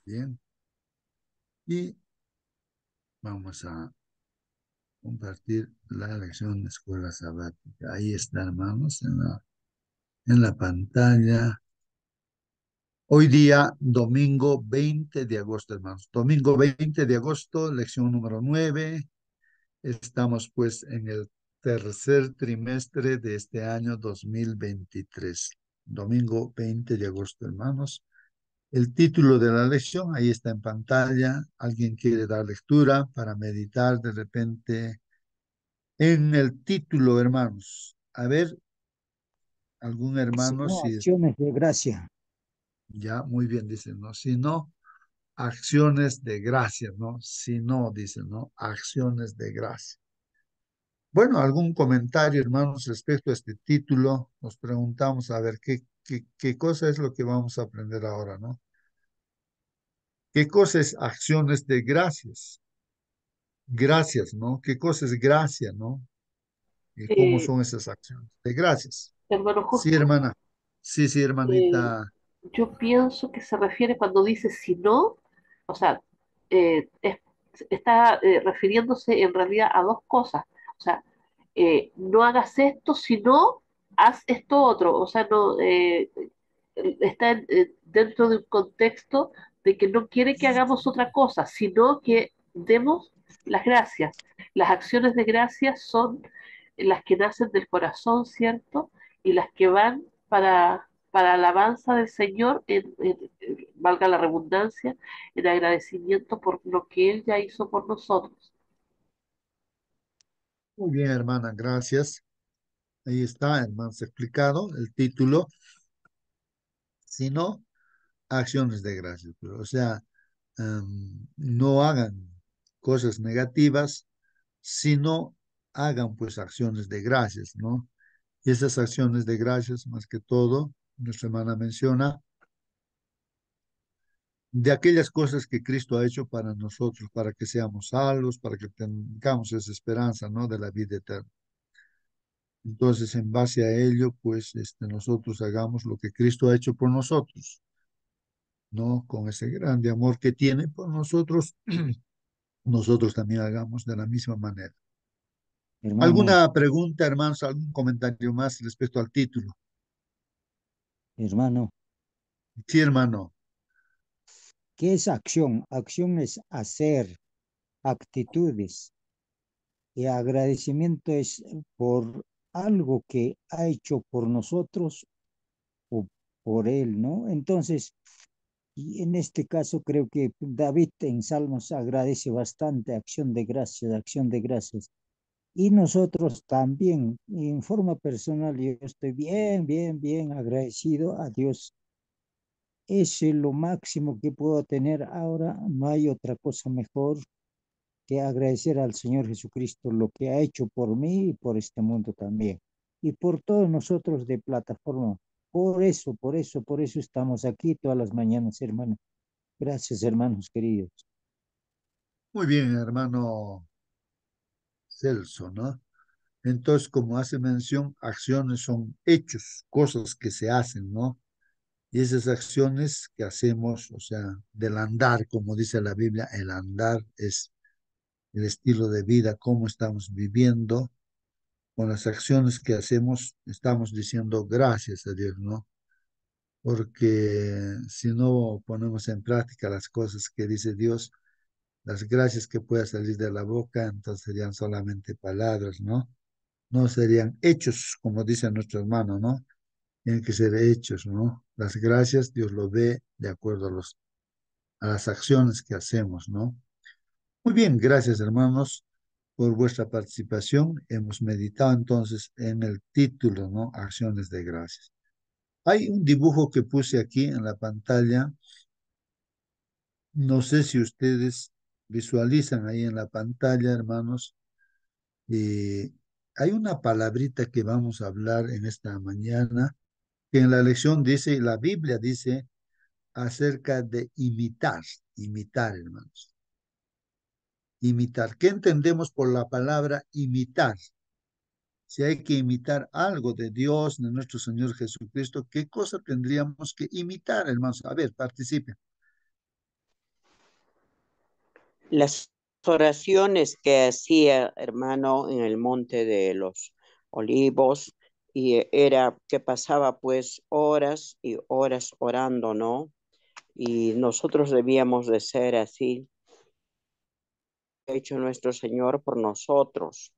Bien, y vamos a compartir la lección de escuela sabática. Ahí está, hermanos, en la pantalla. Hoy día, domingo 20 de agosto, hermanos. Domingo 20 de agosto, lección número 9. Estamos pues en el tercer trimestre de este año 2023. Domingo 20 de agosto, hermanos. El título de la lección, ahí está en pantalla. ¿Alguien quiere dar lectura para meditar de repente en el título, hermanos? A ver, algún Si hermano, no, si acciones de gracia. ya muy bien dicen, ¿no? Si no, acciones de gracia, ¿no? Si no, dicen, ¿no? Acciones de gracia. Bueno, algún comentario, hermanos, respecto a este título. Nos preguntamos a ver qué cosa es lo que vamos a aprender ahora, ¿no? ¿Qué cosa es acciones de gracias? Gracias, ¿no? ¿Qué cosa es gracia, ¿no? ¿Y cómo Eh, son esas acciones de gracias? Hermano Sí, Justo, hermana. Sí, sí, eh, hermanita. yo pienso que se refiere cuando dice si no, o sea, está refiriéndose en realidad a dos cosas. O sea, no hagas esto, sino haz esto otro. O sea, no está dentro de un contexto de que no quiere que hagamos otra cosa, sino que demos las gracias. Las acciones de gracias son las que nacen del corazón, ¿cierto? Y las que van para alabanza del Señor, valga la redundancia, en agradecimiento por lo que Él ya hizo por nosotros. Muy bien, hermana, gracias. Ahí está, hermanos, explicado el título, sino acciones de gracias. Pero, o sea, no hagan cosas negativas, sino hagan pues acciones de gracias, ¿no? Y esas acciones de gracias, más que todo, nuestra hermana menciona, de aquellas cosas que Cristo ha hecho para nosotros, para que seamos salvos, para que tengamos esa esperanza, ¿no? De la vida eterna. Entonces, en base a ello, pues nosotros hagamos lo que Cristo ha hecho por nosotros, ¿no? Con ese grande amor que tiene por nosotros, nosotros también hagamos de la misma manera. Hermano, ¿Alguna pregunta, hermanos? ¿Algún comentario más respecto al título? hermano, Sí, hermano. ¿qué es acción? Acción es hacer actitudes y agradecimiento es por algo que ha hecho por nosotros o por Él, ¿no? Entonces, y en este caso creo que David en Salmos agradece bastante acción de gracias. Y nosotros también, en forma personal, yo estoy bien agradecido a Dios. Ese es lo máximo que puedo tener ahora. No hay otra cosa mejor que agradecer al Señor Jesucristo lo que ha hecho por mí y por este mundo también. Y por todos nosotros de plataforma. Por eso estamos aquí todas las mañanas, hermano. Gracias, hermanos queridos. Muy bien, hermano Celso, ¿no? Entonces, como hace mención, acciones son hechos, cosas que se hacen, ¿no? Y esas acciones que hacemos, o sea, del andar, como dice la Biblia, el andar es el estilo de vida, cómo estamos viviendo. Con las acciones que hacemos, estamos diciendo gracias a Dios, ¿no? Porque si no ponemos en práctica las cosas que dice Dios, las gracias que pueda salir de la boca, entonces serían solamente palabras, ¿no? No serían hechos, como dice nuestro hermano, ¿no? Tienen que ser hechos, ¿no? Las gracias Dios lo ve de acuerdo a las acciones que hacemos, ¿no? Muy bien, gracias hermanos por vuestra participación. Hemos meditado entonces en el título, ¿no? Acciones de gracias. Hay un dibujo que puse aquí en la pantalla. No sé si ustedes visualizan ahí en la pantalla, hermanos. eh, Hay una palabrita que vamos a hablar en esta mañana, que en la lección dice, la Biblia dice acerca de imitar, hermanos. Imitar. ¿Qué entendemos por la palabra imitar? Si hay que imitar algo de Dios, de nuestro Señor Jesucristo, ¿qué cosa tendríamos que imitar, hermanos? A ver, participen. Las oraciones que hacía, hermano, en el Monte de los Olivos, y era que pasaba pues horas y horas orando, ¿no? Y nosotros debíamos de ser así, hecho nuestro Señor por nosotros,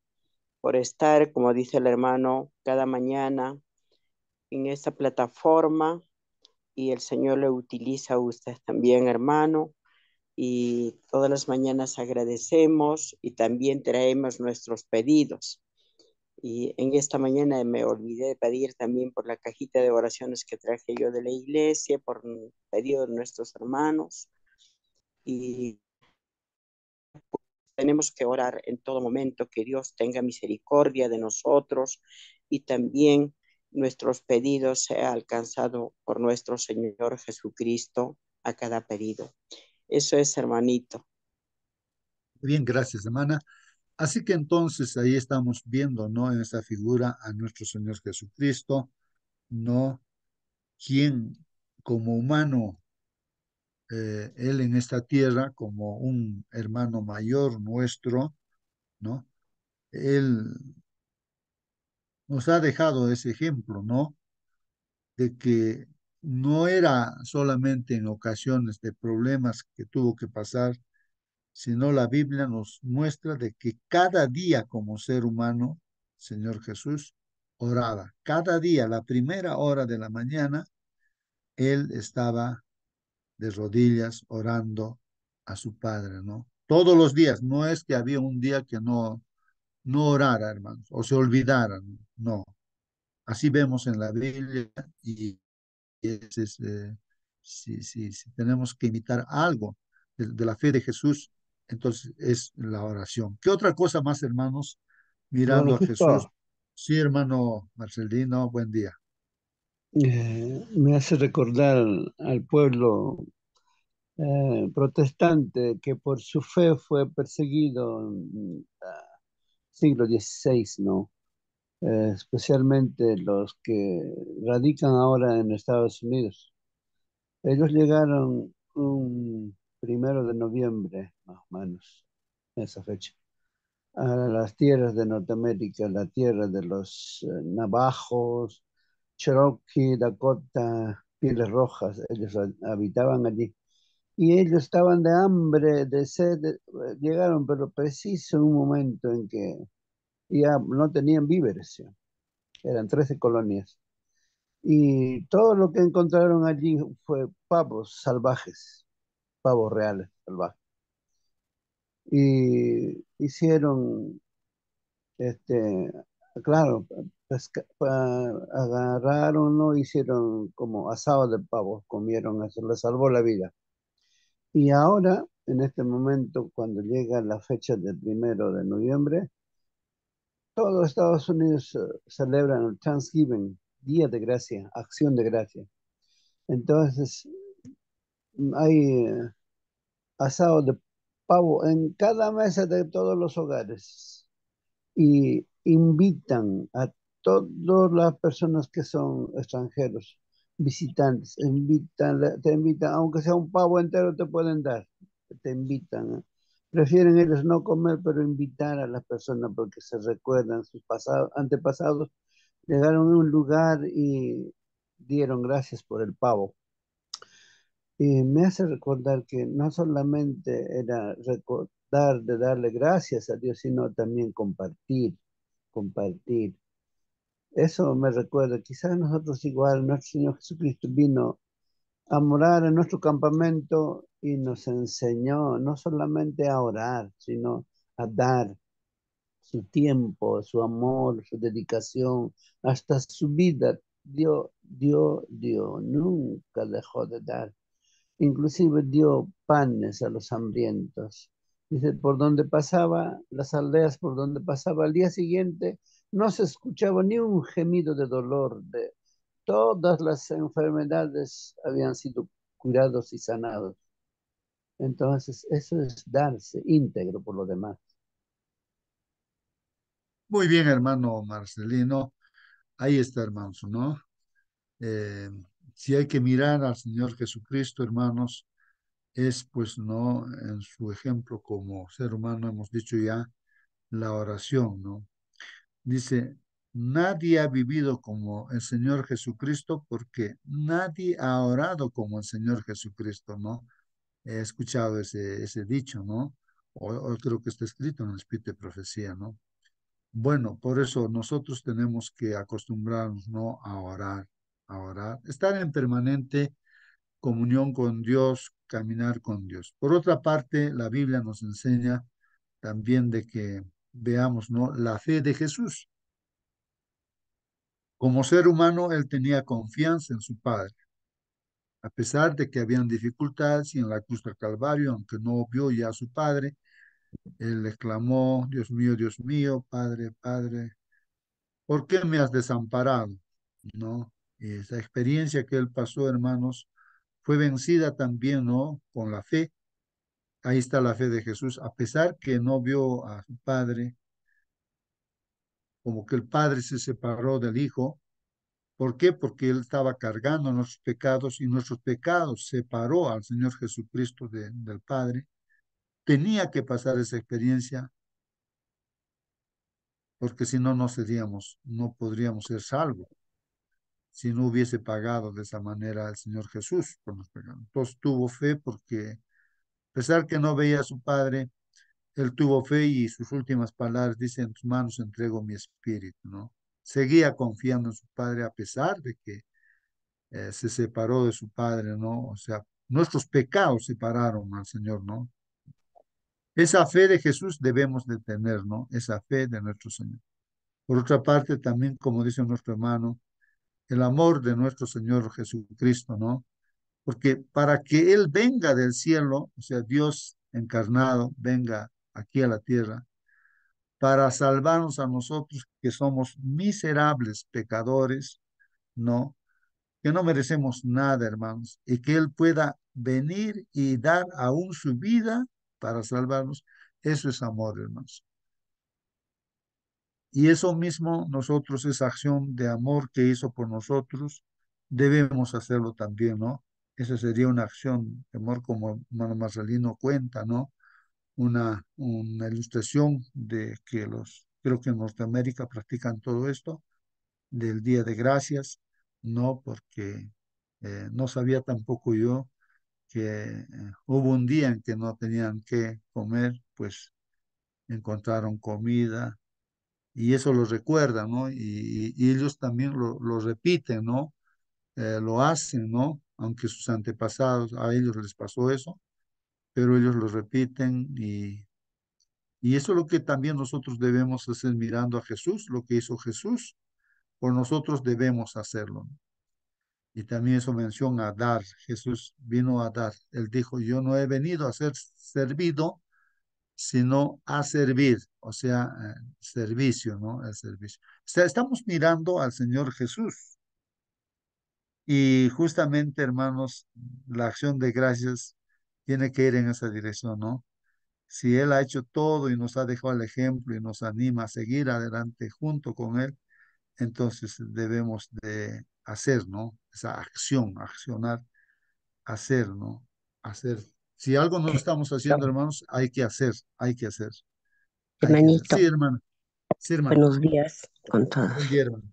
por estar, como dice el hermano, cada mañana en esta plataforma, y el Señor le utiliza a usted también, hermano, y todas las mañanas agradecemos y también traemos nuestros pedidos. Y en esta mañana me olvidé de pedir también por la cajita de oraciones que traje yo de la iglesia, por un pedido de nuestros hermanos. Y tenemos que orar en todo momento que Dios tenga misericordia de nosotros y también nuestros pedidos sean alcanzados por nuestro Señor Jesucristo a cada pedido. Eso es, hermanito. Bien, gracias, hermana. Así que entonces ahí estamos viendo, ¿no? En esa figura a nuestro Señor Jesucristo, ¿no? Quien como humano, Él en esta tierra, como un hermano mayor nuestro, ¿no? Él nos ha dejado ese ejemplo, ¿no? De que no era solamente en ocasiones de problemas que tuvo que pasar, sino la Biblia nos muestra de que cada día como ser humano, Señor Jesús, oraba. Cada día, la primera hora de la mañana, Él estaba de rodillas orando a su Padre, ¿no? Todos los días, no es que había un día que no orara, hermanos, o se olvidara, no. No. Así vemos en la Biblia y si tenemos que imitar algo de la fe deJesús, entonces es la oración. ¿Qué otra cosa más, hermanos? Hermano Mirando a Jesús. Justo, Sí, hermano Marcelino, buen día. me hace recordar al pueblo protestante que por su fe fue perseguido en siglo XVI, ¿no? Especialmente los que radican ahora en Estados Unidos. Ellos llegaron un 1 de noviembre, más o menos, esa fecha, a las tierras de Norteamérica, la tierra de los navajos, Cherokee, Dakota, Pieles Rojas, ellos habitaban allí. Y ellos estaban de hambre, de sed, llegaron, pero preciso en un momento en que ya no tenían víveres, ya. Eran 13 colonias. Y todo lo que encontraron allí fue pavos salvajes, pavos reales salvajes. Y hicieron este, claro, agarraron, ¿no? Hicieron como asado de pavo, comieron eso, les salvó la vida. Y ahora, en este momento, cuando llega la fecha del 1 de noviembre, todo Estados Unidos celebran el Thanksgiving, Día de Gracia, Acción de Gracia. Entonces, hay asado de pavo en cada mesa de todos los hogares. Y invitan a todas las personas que son extranjeros, visitantes, te invitan, aunque sea un pavo entero te pueden dar, te invitan. ¿Eh? Prefieren ellos no comer, pero invitar a las personas porque se recuerdan sus antepasados, llegaron a un lugar y dieron gracias por el pavo. Y me hace recordar que no solamente era recordar de darle gracias a Dios, sino también compartir, compartir. Eso me recuerda, quizás nosotros igual, nuestro Señor Jesucristo vino a morar en nuestro campamento y nos enseñó no solamente a orar, sino a dar su tiempo, su amor, su dedicación, hasta su vida. Nunca dejó de dar. Inclusive dio panes a los hambrientos. Dice, por donde pasaba, las aldeas por donde pasaba, al día siguiente no se escuchaba ni un gemido de dolor. Todas las enfermedades habían sido curados y sanados. Entonces, eso es darse íntegro por lo demás. Muy bien, hermano Marcelino. Ahí está, hermanos, ¿no? Eh, si hay que mirar al Señor Jesucristo, hermanos, es pues no, en su ejemplo como ser humano hemos dicho ya, la oración, ¿no? Dice, nadie ha vivido como el Señor Jesucristo porque nadie ha orado como el Señor Jesucristo, ¿no? He escuchado ese dicho, ¿no? O creo que está escrito en el Espíritu de Profecía, ¿no? Bueno, por eso nosotros tenemos que acostumbrarnos, ¿no? A orar, estar en permanente comunión con Dios, caminar con Dios. Por otra parte, la Biblia nos enseña también de que veamos, ¿no? La fe de Jesús. Como ser humano, él tenía confianza en su Padre, a pesar de que habían dificultades y en la cruz del Calvario, aunque no vio ya a su Padre, él exclamó, Dios mío, Padre, Padre, ¿por qué me has desamparado? ¿No? Y esa experiencia que él pasó, hermanos, fue vencida también, ¿no? Con la fe. Ahí está la fe de Jesús, a pesar que no vio a su Padre, como que el Padre se separó del Hijo. ¿Por qué? Porque Él estaba cargando nuestros pecados y nuestros pecados separó al Señor Jesucristo del Padre. Tenía que pasar esa experiencia porque si no, no seríamos, no podríamos ser salvos si no hubiese pagado de esa manera el Señor Jesús por los pecados. Entonces tuvo fe porque, a pesar que no veía a su Padre, Él tuvo fe y sus últimas palabras dice, en tus manos entrego mi espíritu, ¿no? Seguía confiando en su Padre a pesar de que se separó de su Padre, ¿no? O sea, nuestros pecados separaron al Señor, ¿no? Esa fe de Jesús debemos de tener, ¿no? Esa fe de nuestro Señor. Por otra parte, también, como dice nuestro hermano, el amor de nuestro Señor Jesucristo, ¿no? Porque para que Él venga del cielo, o sea, Dios encarnado, venga aquí a la tierra, para salvarnos a nosotros que somos miserables pecadores, ¿no? Que no merecemos nada, hermanos, y que Él pueda venir y dar aún su vida para salvarnos. Eso es amor, hermanos. Y eso mismo nosotros, esa acción de amor que hizo por nosotros, debemos hacerlo también, ¿no? Esa sería una acción de amor como hermano Marcelino cuenta, ¿no? Una ilustración de que creo que en Norteamérica practican todo esto, del Día de Gracias, ¿no? Porque no sabía tampoco yo que hubo un día en que no tenían que comer, pues encontraron comida y eso lo recuerdan, ¿no? Y ellos también lo repiten, ¿no? Lo hacen, ¿no? Aunque sus antepasados, a ellos les pasó eso, pero ellos lo repiten y eso es lo que también nosotros debemos hacer mirando a Jesús, lo que hizo Jesús, por nosotros debemos hacerlo, ¿no? Y también eso menciona a dar. Jesús vino a dar. Él dijo, yo no he venido a ser servido, sino a servir. O sea, servicio, ¿no? El servicio. O sea, estamos mirando al Señor Jesús. Y justamente, hermanos, la acción de gracias tiene que ir en esa dirección, ¿no? Si Él ha hecho todo y nos ha dejado el ejemplo y nos anima a seguir adelante junto con Él, entonces debemos de hacer, ¿no? Esa acción, accionar hacer, ¿no? Hacer. Si algo no estamos haciendo, hermanos, hay que hacer, hay que hacer, hay que hacer. Hermanito, Sí, hermano. Sí, hermano. buenos días con Buen todos. día, hermano.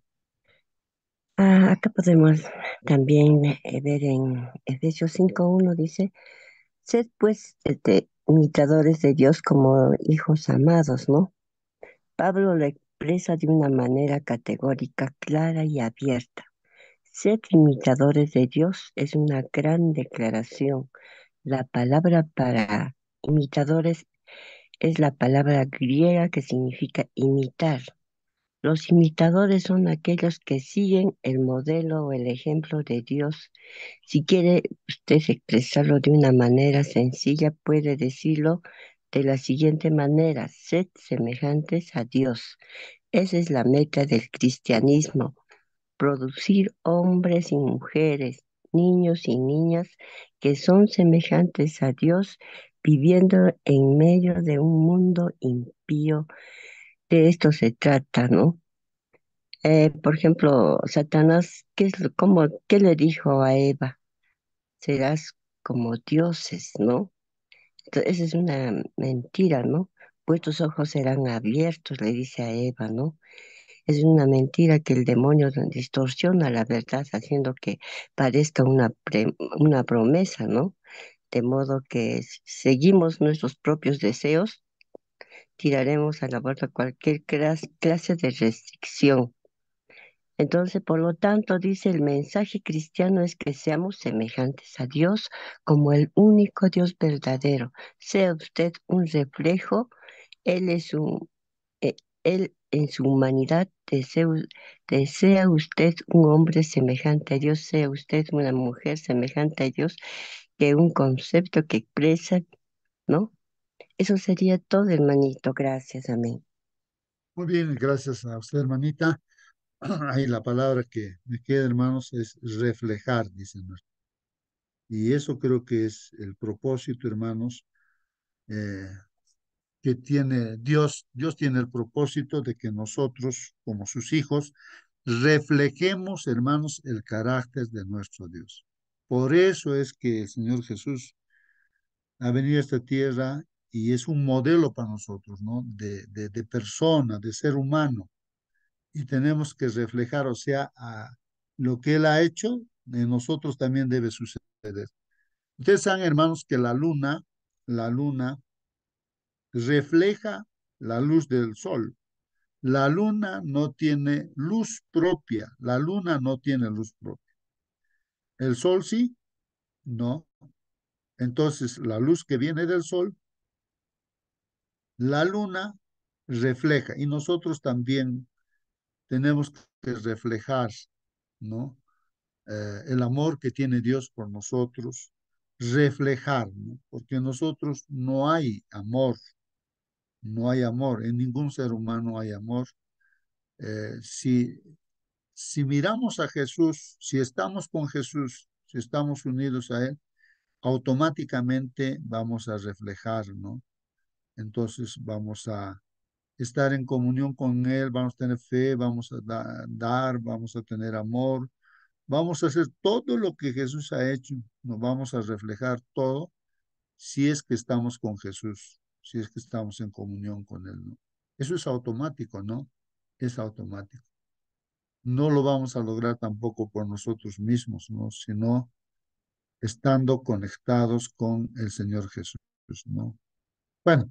Acá podemos también ver en Efesios 5:1 dice, sed pues imitadores de Dios como hijos amados, ¿no? Pablo lo expresa de una manera categórica, clara y abierta. Sed imitadores de Dios es una gran declaración. La palabra para imitadores es la palabra griega que significa imitar. Los imitadores son aquellos que siguen el modelo o el ejemplo de Dios. Si quiere usted expresarlo de una manera sencilla, puede decirlo de la siguiente manera: sed semejantes a Dios. Esa es la meta del cristianismo: producir hombres y mujeres, niños y niñas que son semejantes a Dios, viviendo en medio de un mundo impío. De esto se trata, ¿no? Por ejemplo, Satanás, ¿qué le dijo a Eva? Serás como dioses, ¿no? Entonces, esa es una mentira, ¿no? Vuestros ojos serán abiertos, le dice a Eva, ¿no? Es una mentira que el demonio distorsiona la verdad, haciendo que parezca una promesa, ¿no? De modo que si seguimos nuestros propios deseos, tiraremos a la borda cualquier clase de restricción. Entonces, por lo tanto, dice el mensaje cristiano es que seamos semejantes a Dios como el único Dios verdadero. Sea usted un reflejo, Él es eh, Él en su humanidad desea usted un hombre semejante a Dios, sea usted una mujer semejante a Dios, que un concepto que expresa, ¿no? Eso sería todo, hermanito. Gracias, amén. Muy bien, gracias a usted, hermanita. Ahí la palabra que me queda, hermanos, es reflejar, dicen. Y eso creo que es el propósito, hermanos, eh, que tiene Dios. Dios tiene el propósito de que nosotros, como sus hijos, reflejemos, hermanos, el carácter de nuestro Dios. Por eso es que el Señor Jesús ha venido a esta tierra y es un modelo para nosotros, ¿no? De persona, de ser humano. Y tenemos que reflejar, o sea, lo que Él ha hecho, en nosotros también debe suceder. Ustedes saben, hermanos, que la luna refleja la luz del sol. La luna no tiene luz propia, la luna no tiene luz propia. El sol sí, no. Entonces, la luz que viene del sol, la luna refleja y nosotros también tenemos que reflejar, ¿no? El amor que tiene Dios por nosotros, reflejar, ¿no? Porque en nosotros no hay amor, no hay amor, en ningún ser humano hay amor. Si miramos a Jesús, si estamos con Jesús, si estamos unidos a Él, automáticamente vamos a reflejar, ¿no? Entonces vamos a estar en comunión con Él, vamos a tener fe, vamos a dar, vamos a tener amor, vamos a hacer todo lo que Jesús ha hecho, nos vamos a reflejar todo si es que estamos con Jesús, si es que estamos en comunión con Él, ¿no? Eso es automático, ¿no? Es automático. No lo vamos a lograr tampoco por nosotros mismos, ¿no? Sino estando conectados con el Señor Jesús, ¿no? Bueno,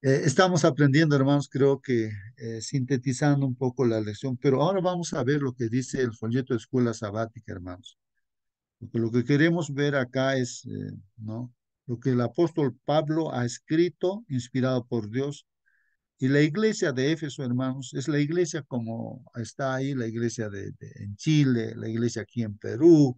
estamos aprendiendo, hermanos, creo que sintetizando un poco la lección, pero ahora vamos a ver lo que dice el folleto de escuela sabática, hermanos. Porque lo que queremos ver acá es, ¿no? Lo que el apóstol Pablo ha escrito, inspirado por Dios. Y la iglesia de Éfeso, hermanos, es la iglesia como está ahí, la iglesia en Chile, la iglesia aquí en Perú.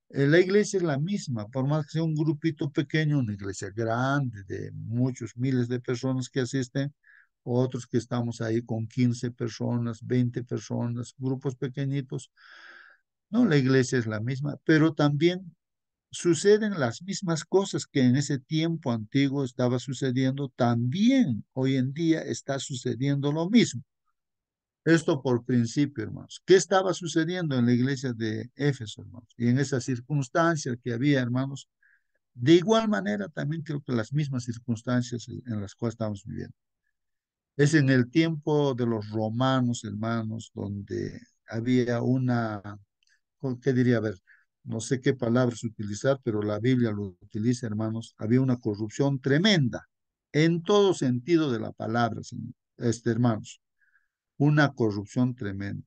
La iglesia es la misma, por más que sea un grupito pequeño, una iglesia grande de muchos miles de personas que asisten, otros que estamos ahí con 15 personas, 20 personas, grupos pequeñitos. No, la iglesia es la misma, pero también suceden las mismas cosas que en ese tiempo antiguo estaba sucediendo, también hoy en día está sucediendo lo mismo. Esto por principio, hermanos. ¿Qué estaba sucediendo en la iglesia de Éfeso, hermanos? Y en esas circunstancias que había, hermanos, de igual manera también creo que las mismas circunstancias en las cuales estamos viviendo. Es en el tiempo de los romanos, hermanos, donde había ¿qué diría? A ver, no sé qué palabras utilizar, pero la Biblia lo utiliza, hermanos. Había una corrupción tremenda, en todo sentido de la palabra, hermanos. Una corrupción tremenda.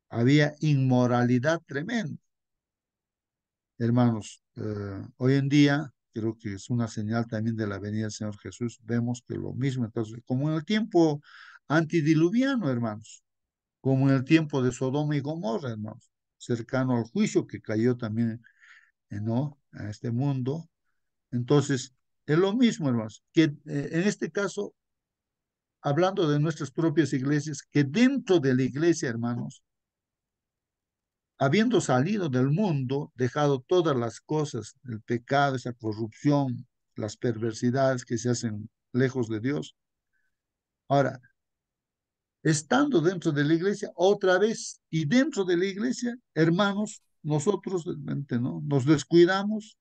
Había inmoralidad tremenda. Hermanos, hoy en día, creo que es una señal también de la venida del Señor Jesús, vemos que lo mismo, entonces, como en el tiempo antidiluviano, hermanos, como en el tiempo de Sodoma y Gomorra, hermanos, cercano al juicio que cayó también, ¿no? A este mundo. Entonces, es lo mismo, hermanos, que en este caso, hablando de nuestras propias iglesias, que dentro de la iglesia, hermanos, habiendo salido del mundo, dejado todas las cosas, el pecado, esa corrupción, las perversidades que se hacen lejos de Dios. Ahora, estando dentro de la iglesia, otra vez, y dentro de la iglesia, hermanos, nosotros, ¿no? Nos descuidamos,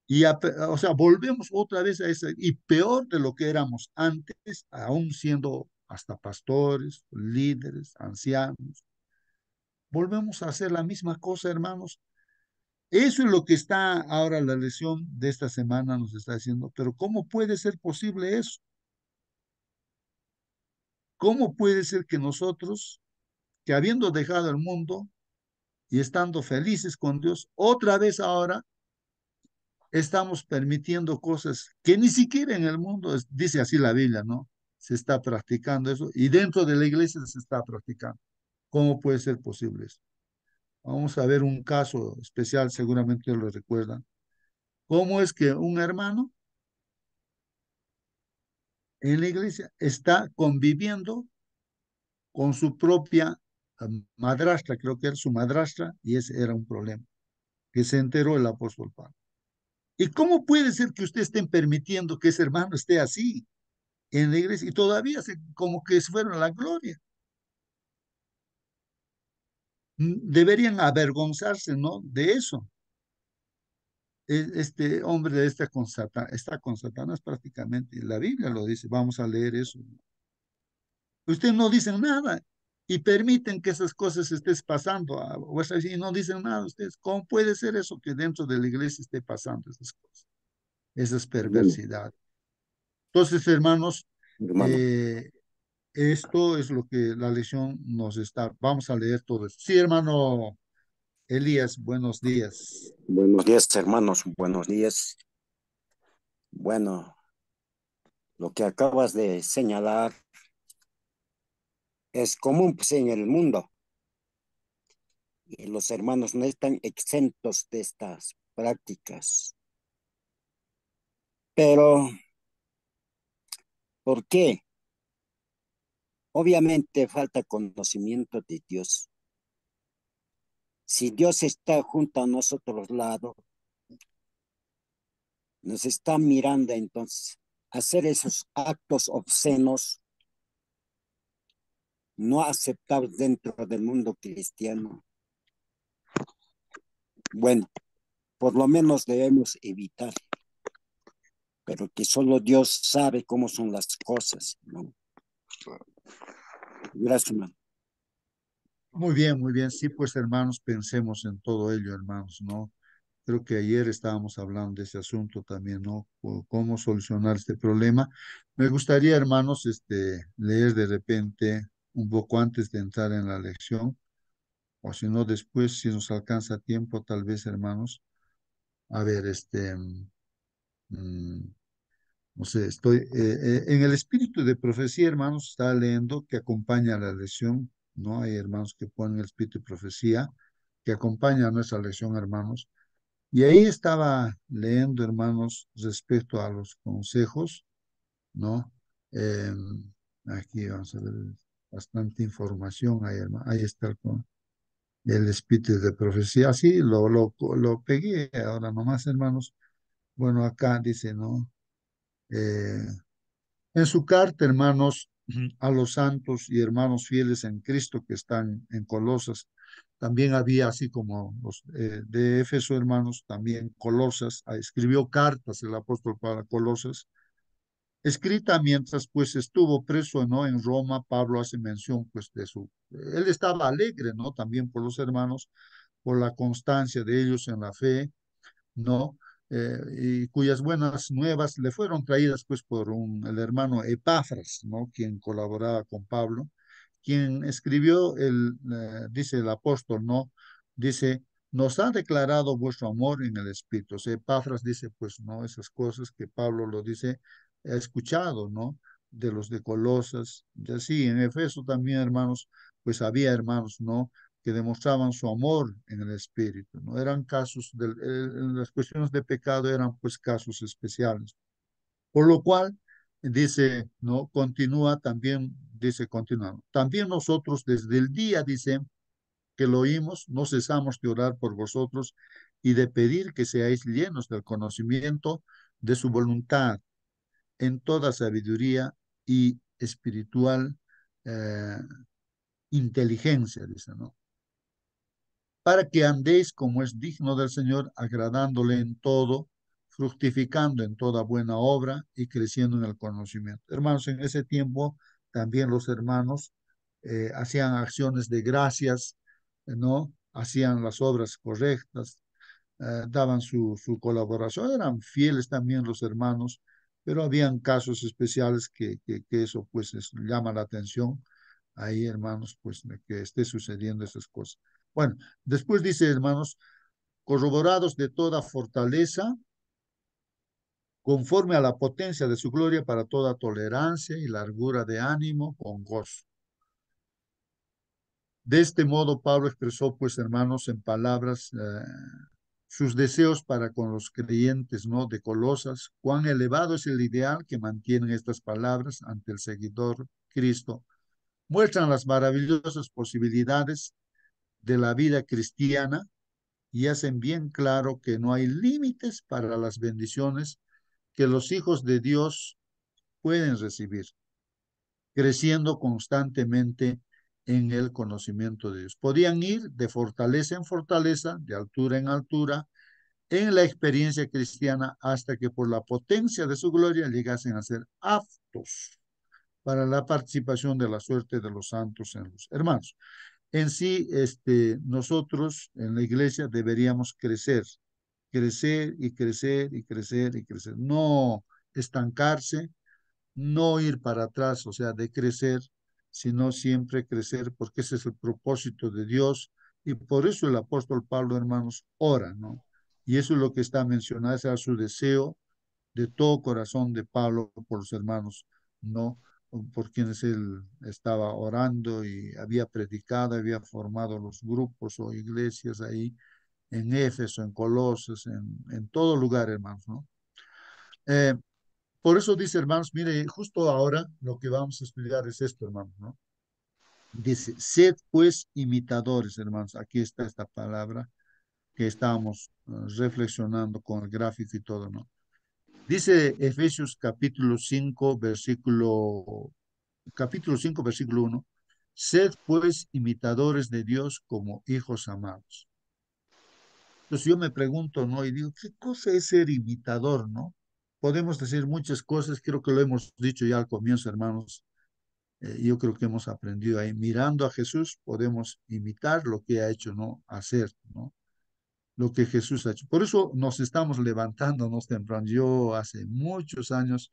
Y o sea, volvemos otra vez a esa, y peor de lo que éramos antes, aún siendo hasta pastores, líderes, ancianos, volvemos a hacer la misma cosa, hermanos. Eso es lo que está ahora la lección de esta semana nos está diciendo, pero ¿cómo puede ser posible eso? ¿Cómo puede ser que nosotros, que habiendo dejado el mundo y estando felices con Dios, otra vez ahora estamos permitiendo cosas que ni siquiera en el mundo, dice así la Biblia, ¿no? Se está practicando eso y dentro de la iglesia se está practicando. ¿Cómo puede ser posible eso? Vamos a ver un caso especial, seguramente lo recuerdan. ¿Cómo es que un hermano en la iglesia está conviviendo con su propia madrastra, creo que era su madrastra, y ese era un problema, que se enteró el apóstol Pablo? ¿Y cómo puede ser que ustedes estén permitiendo que ese hermano esté así en la iglesia y todavía como que se fueron a la gloria? Deberían avergonzarse, ¿no? De eso. Este hombre está con Satanás prácticamente. La Biblia lo dice, vamos a leer eso. Ustedes no dicen nada y permiten que esas cosas estén pasando y no dicen nada ustedes. ¿Cómo puede ser eso que dentro de la iglesia esté pasando esas cosas, esas Hermano, perversidades? Entonces, hermanos, hermano, eh, esto es lo que la lección nos está. Vamos a leer todo eso. Sí, hermano Elías, buenos días. buenos días, hermanos, buenos días. Bueno, lo que acabas de señalar es común pues, en el mundo y los hermanos no están exentos de estas prácticas. Pero, ¿por qué? Obviamente falta conocimiento de Dios. Si Dios está junto a nosotros lado, nos está mirando entonces, hacer esos actos obscenos no aceptados dentro del mundo cristiano. Bueno, por lo menos debemos evitar, pero que solo Dios sabe cómo son las cosas, ¿no? Gracias, hermano. Muy bien, muy bien. Sí, pues hermanos, pensemos en todo ello, hermanos, ¿no? Creo que ayer estábamos hablando de ese asunto también, ¿no? Cómo solucionar este problema. Me gustaría, hermanos, leer de repente un poco antes de entrar en la lección, o si no, después, si nos alcanza tiempo, tal vez, hermanos. A ver, mm, no sé, en el espíritu de profecía, hermanos, está leyendo que acompaña la lección, ¿no? Hay hermanos que ponen el espíritu de profecía que acompaña a nuestra lección, hermanos. Y ahí estaba leyendo, hermanos, respecto a los consejos, ¿no? Eh, Aquí vamos a ver bastante información, ahí, ahí está el espíritu de profecía. Sí, lo pegué ahora nomás, hermanos. Bueno, acá dice, ¿no? Eh, en su carta, hermanos, a los santos y hermanos fieles en Cristo que están en Colosas, también había, así como los de Éfeso, hermanos, también Colosas, escribió cartas el apóstol para Colosas, escrita mientras pues estuvo preso, ¿no? En Roma. Pablo hace mención pues él estaba alegre, ¿no? También por los hermanos, por la constancia de ellos en la fe, ¿no? Y cuyas buenas nuevas le fueron traídas pues por el hermano Epafras, ¿no? Quien colaboraba con Pablo, quien escribió dice el apóstol, ¿no? Dice, nos ha declarado vuestro amor en el Espíritu. O sea, Epafras dice, pues, ¿no? Esas cosas que Pablo lo dice, ha escuchado, ¿no? De los de Colosas, y así en Efeso también, hermanos, pues había hermanos, ¿no? Que demostraban su amor en el Espíritu, ¿no? Eran casos, las cuestiones de pecado eran pues casos especiales. Por lo cual, dice, ¿no? Continúa también, dice, continuando. También nosotros desde el día, dice, que lo oímos, no cesamos de orar por vosotros y de pedir que seáis llenos del conocimiento de su voluntad en toda sabiduría y espiritual eh, inteligencia, dice, ¿no? Para que andéis como es digno del Señor, agradándole en todo, fructificando en toda buena obra y creciendo en el conocimiento. Hermanos, en ese tiempo también los hermanos hacían acciones de gracias, ¿no? Hacían las obras correctas, daban su colaboración, eran fieles también los hermanos, pero habían casos especiales que eso pues llama la atención ahí, hermanos, pues de que esté sucediendo esas cosas. Bueno, después dice, hermanos, corroborados de toda fortaleza, conforme a la potencia de su gloria para toda tolerancia y largura de ánimo con gozo. De este modo, Pablo expresó, pues, hermanos, en palabras, sus deseos para con los creyentes, ¿no? De Colosas, cuán elevado es el ideal que mantienen estas palabras ante el seguidor Cristo. Muestran las maravillosas posibilidades de la vida cristiana y hacen bien claro que no hay límites para las bendiciones que los hijos de Dios pueden recibir, creciendo constantemente en el conocimiento de Dios. Podían ir de fortaleza en fortaleza, de altura en altura, en la experiencia cristiana, hasta que por la potencia de su gloria llegasen a ser aptos para la participación de la suerte de los santos en los hermanos. En sí, nosotros en la iglesia deberíamos crecer, crecer y crecer y crecer y crecer, no estancarse, no ir para atrás, o sea, de crecer, sino siempre crecer, porque ese es el propósito de Dios. Y por eso el apóstol Pablo, hermanos, ora, ¿no? Y eso es lo que está mencionado, ese era su deseo de todo corazón de Pablo por los hermanos, ¿no? Por quienes él estaba orando y había predicado, había formado los grupos o iglesias ahí en Éfeso, en Colosas, en todo lugar, hermanos, ¿no? Eh, por eso dice, hermanos, mire, justo ahora lo que vamos a estudiar es esto, hermanos, ¿no? Dice, sed pues imitadores, hermanos. Aquí está esta palabra que estábamos reflexionando con el gráfico y todo, ¿no? Dice Efesios capítulo 5, versículo 1, sed pues imitadores de Dios como hijos amados. Entonces yo me pregunto, ¿no? Y digo, ¿qué cosa es ser imitador, no? Podemos decir muchas cosas, creo que lo hemos dicho ya al comienzo, hermanos. Yo creo que hemos aprendido ahí, mirando a Jesús, podemos imitar lo que ha hecho, ¿no? Hacer, ¿no? Lo que Jesús ha hecho. Por eso nos estamos levantándonos temprano. Yo hace muchos años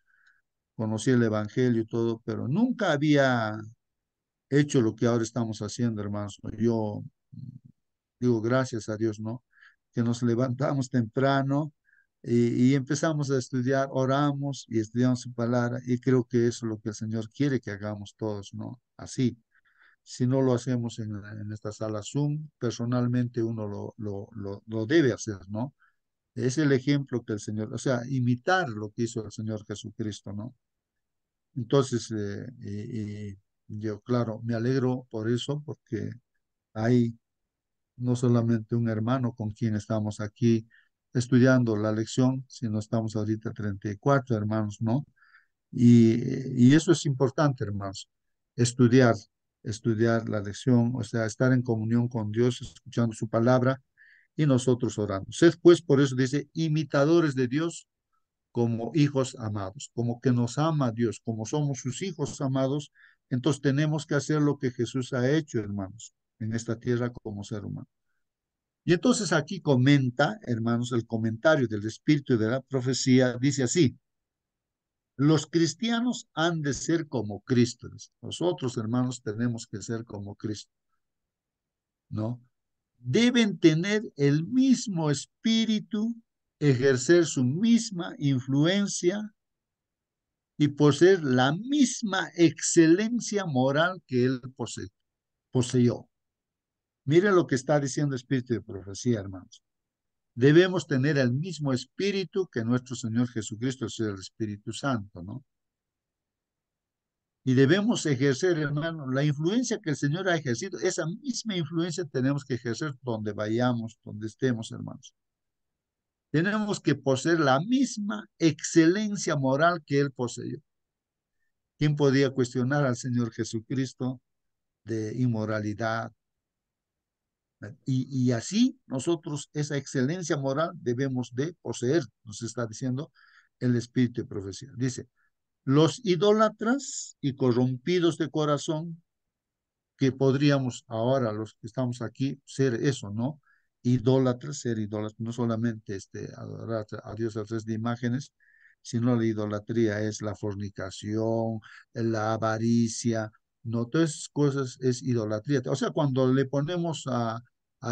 conocí el Evangelio y todo, pero nunca había hecho lo que ahora estamos haciendo, hermanos. Yo digo gracias a Dios, ¿no? Que nos levantamos temprano y empezamos a estudiar, oramos y estudiamos su palabra y creo que eso es lo que el Señor quiere que hagamos todos, ¿no? Así. Si no lo hacemos en esta sala Zoom, personalmente uno lo debe hacer, ¿no? Es el ejemplo que el Señor, o sea, imitar lo que hizo el Señor Jesucristo, ¿no? Entonces, yo, claro, me alegro por eso, porque hay no solamente un hermano con quien estamos aquí estudiando la lección, sino estamos ahorita 34 hermanos, ¿no? Y eso es importante, hermanos, estudiar, estudiar la lección, o sea, estar en comunión con Dios, escuchando su palabra y nosotros orando. Sed pues, por eso dice, imitadores de Dios como hijos amados, como que nos ama Dios, como somos sus hijos amados, entonces tenemos que hacer lo que Jesús ha hecho, hermanos, en esta tierra como ser humano. Y entonces aquí comenta, hermanos, el comentario del Espíritu de la profecía, dice así, los cristianos han de ser como Cristo. Nosotros, hermanos, tenemos que ser como Cristo, ¿no? Deben tener el mismo espíritu, ejercer su misma influencia y poseer la misma excelencia moral que él poseyó. Mire lo que está diciendo el Espíritu de profecía, hermanos. Debemos tener el mismo espíritu que nuestro Señor Jesucristo, es el Espíritu Santo, ¿no? Y debemos ejercer, hermano, la influencia que el Señor ha ejercido, esa misma influencia tenemos que ejercer donde vayamos, donde estemos, hermanos. Tenemos que poseer la misma excelencia moral que Él poseyó. ¿Quién podía cuestionar al Señor Jesucristo de inmoralidad, Y así nosotros esa excelencia moral debemos de poseer, nos está diciendo el espíritu de profecía. Dice, los idólatras y corrompidos de corazón, que podríamos ahora, los que estamos aquí, ser eso, ¿no? Idólatras, ser idólatras, no solamente adorar a Dios a través de imágenes, sino la idolatría es la fornicación, la avaricia, no, todas esas cosas es idolatría. O sea, cuando le ponemos a